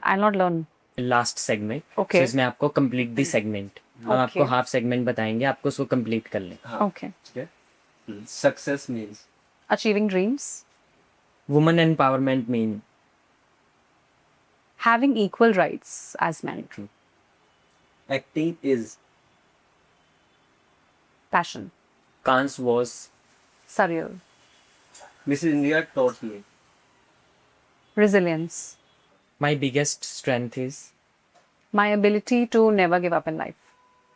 Speaker 3: I not learn.
Speaker 1: Last segment,
Speaker 3: Okay.
Speaker 1: इसमें आपको कंप्लीट दी सेगमेंट, हम
Speaker 3: Okay.
Speaker 1: आपको हाफ सेगमेंट बताएंगे, आपको उसको कंप्लीट कर लें।
Speaker 3: Okay.
Speaker 2: Success means
Speaker 3: achieving dreams,
Speaker 1: women empowerment mean
Speaker 3: having equal rights as men,
Speaker 2: acting is
Speaker 3: passion,
Speaker 1: Cannes was
Speaker 3: surreal,
Speaker 2: Mrs India taught me
Speaker 3: resilience,
Speaker 1: my biggest strength is.
Speaker 3: my ability to never give up in life.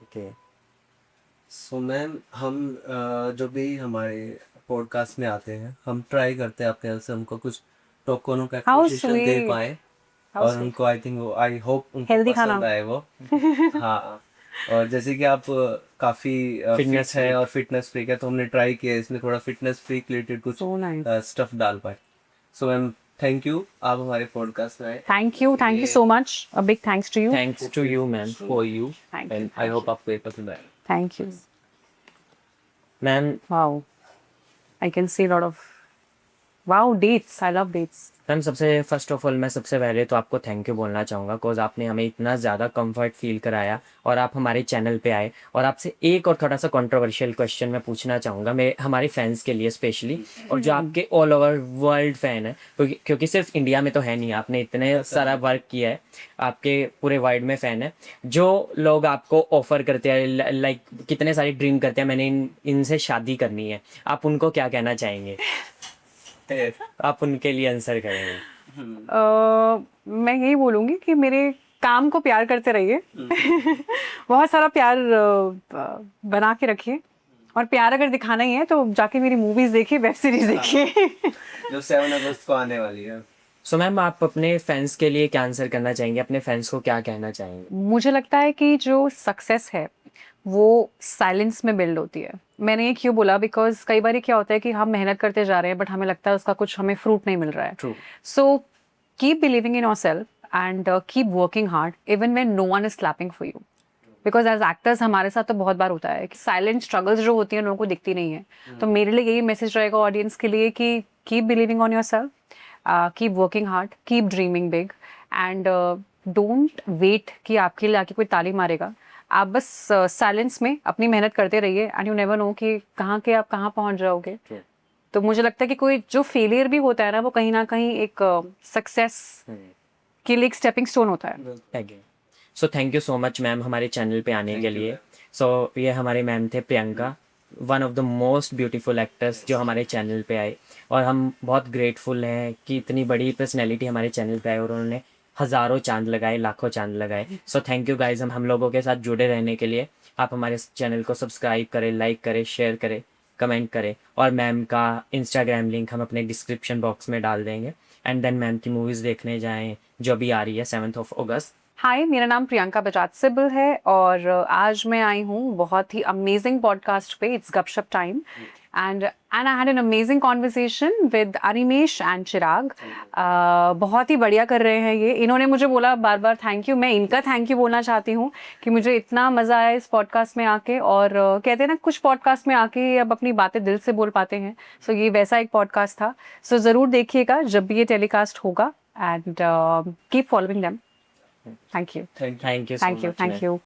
Speaker 1: Okay,
Speaker 2: so ma'am हम जो भी हमारे podcast में आते हैं हम try करते हैं आपके यहाँ से हमको कुछ टोकनों का
Speaker 3: How
Speaker 2: appreciation दे
Speaker 3: sweet.
Speaker 2: पाए,
Speaker 3: How
Speaker 2: और
Speaker 3: sweet.
Speaker 2: उनको आई थिंक वो आई होप उनको
Speaker 3: Healthy
Speaker 2: पसंद
Speaker 3: खाना.
Speaker 2: आए वो। हाँ, और जैसे कि आप काफी फिट
Speaker 1: Fitness
Speaker 2: है
Speaker 1: freak.
Speaker 2: और फिटनेस फ्रीक है तो हमने ट्राई किया इसमें थोड़ा फिटनेस फ्रीक रिलेटेड कुछ
Speaker 3: So nice.
Speaker 2: स्टफ डाल पाए। सो मैम थैंक यू, आप हमारे पॉडकास्ट में आए।
Speaker 3: Thank you so much. A big thanks to you.
Speaker 1: Thanks to you ma'am.
Speaker 2: For you
Speaker 3: Thank
Speaker 2: and
Speaker 3: you.
Speaker 2: I hope आपको ये पसंद आए।
Speaker 3: Thank you.
Speaker 1: Ma'am,
Speaker 3: Wow. I can see a lot of wow dates. I love dates.
Speaker 1: Ma'am सबसे first of all मैं सबसे पहले तो आपको थैंक यू बोलना चाहूँगा बिकॉज आपने हमें इतना ज़्यादा कंफर्ट फील कराया और आप हमारे चैनल पे आए। और आपसे एक और थोड़ा सा कंट्रोवर्शियल क्वेश्चन मैं पूछना चाहूँगा मैं हमारे फैंस के लिए स्पेशली, और जो आपके ऑल ओवर वर्ल्ड फ़ैन है, क्योंकि सिर्फ इंडिया में तो है नहीं, आपने इतने सारा वर्क किया है, आपके पूरे वर्ल्ड में फ़ैन है। जो लोग आपको ऑफ़र करते हैं, लाइक कितने सारे ड्रीम करते हैं मैंने इनसे शादी करनी है, आप उनको क्या कहना चाहेंगे? आप उनके लिए आंसर करेंगे?
Speaker 3: मैं यही बोलूँगी कि मेरे काम को प्यार करते रहिए। बहुत सारा प्यार बना के रखिए, और प्यार अगर दिखाना ही है तो जाके मेरी मूवीज देखिए, वेब सीरीज देखिए।
Speaker 2: जो 7 अगस्त को आने वाली है।
Speaker 1: सो मैम आप अपने फैंस के लिए क्या आंसर करना चाहेंगे, अपने फैंस को क्या कहना चाहेंगे?
Speaker 3: मुझे लगता है कि जो सक्सेस है वो साइलेंस में बिल्ड होती है। मैंने ये क्यों बोला, बिकॉज कई बार क्या होता है कि हम मेहनत करते जा रहे हैं बट हमें लगता है उसका कुछ हमें फ्रूट नहीं मिल रहा है।
Speaker 1: True.
Speaker 3: So keep believing in yourself and keep working hard even when no one is clapping for you. Because as actors हमारे साथ तो बहुत बार होता है कि साइलेंट स्ट्रगल्स जो होती हैं लोगों को दिखती नहीं है. तो मेरे लिए यही मैसेज रहेगा ऑडियंस के लिए कि keep believing on yourself, keep working hard, keep dreaming big and don't wait कि आपके लिए आके कोई ताली मारेगा. आप बस साइलेंस में अपनी मेहनत करते रहिए एंड यू नेवर नो कि कहाँ के आप कहाँ पहुँच जाओगे. तो मुझे लगता है कि कोई जो फेलियर भी होता है ना वो कहीं ना कहीं एक सक्सेस के लिए एक स्टेपिंग स्टोन होता है.
Speaker 1: सो thank you so much ma'am हमारे चैनल पे आने के लिए. सो ये हमारे मैम थे Priyanka, one of the most beautiful actors जो हमारे चैनल पे आए, और हम बहुत ग्रेटफुल हैं कि इतनी बड़ी पर्सनैलिटी हमारे चैनल पे आए और उन्होंने हज़ारों चांद लगाए, लाखों चांद लगाए. सो थैंक यू गाइज हम लोगों के साथ जुड़े रहने के लिए. आप हमारे चैनल को सब्सक्राइब करें, लाइक करें, शेयर करें, कमेंट करें, और मैम का इंस्टाग्राम लिंक हम अपने डिस्क्रिप्शन बॉक्स में डाल देंगे. एंड देन मैम की मूवीज़ देखने जाएँ जो भी आ रही है 7 अगस्त.
Speaker 3: हाय, मेरा नाम प्रियंका बजाज सिब्बल है और आज मैं आई हूँ बहुत ही अमेजिंग पॉडकास्ट पे, it's Gupshup time, and I had an amazing conversation with Animesh and Chirag. बहुत ही बढ़िया कर रहे हैं ये. इन्होंने मुझे बोला बार बार थैंक यू, मैं इनका थैंक यू बोलना चाहती हूँ कि मुझे इतना मज़ा आया इस पॉडकास्ट में आके. और कहते हैं ना कुछ पॉडकास्ट में आके अब अपनी बातें दिल से बोल पाते हैं. सो ये वैसा एक पॉडकास्ट था. सो ज़रूर देखिएगा जब भी ये टेलीकास्ट होगा, and keep following them. Thank you.
Speaker 1: Thank you
Speaker 3: Thank you. Thank you.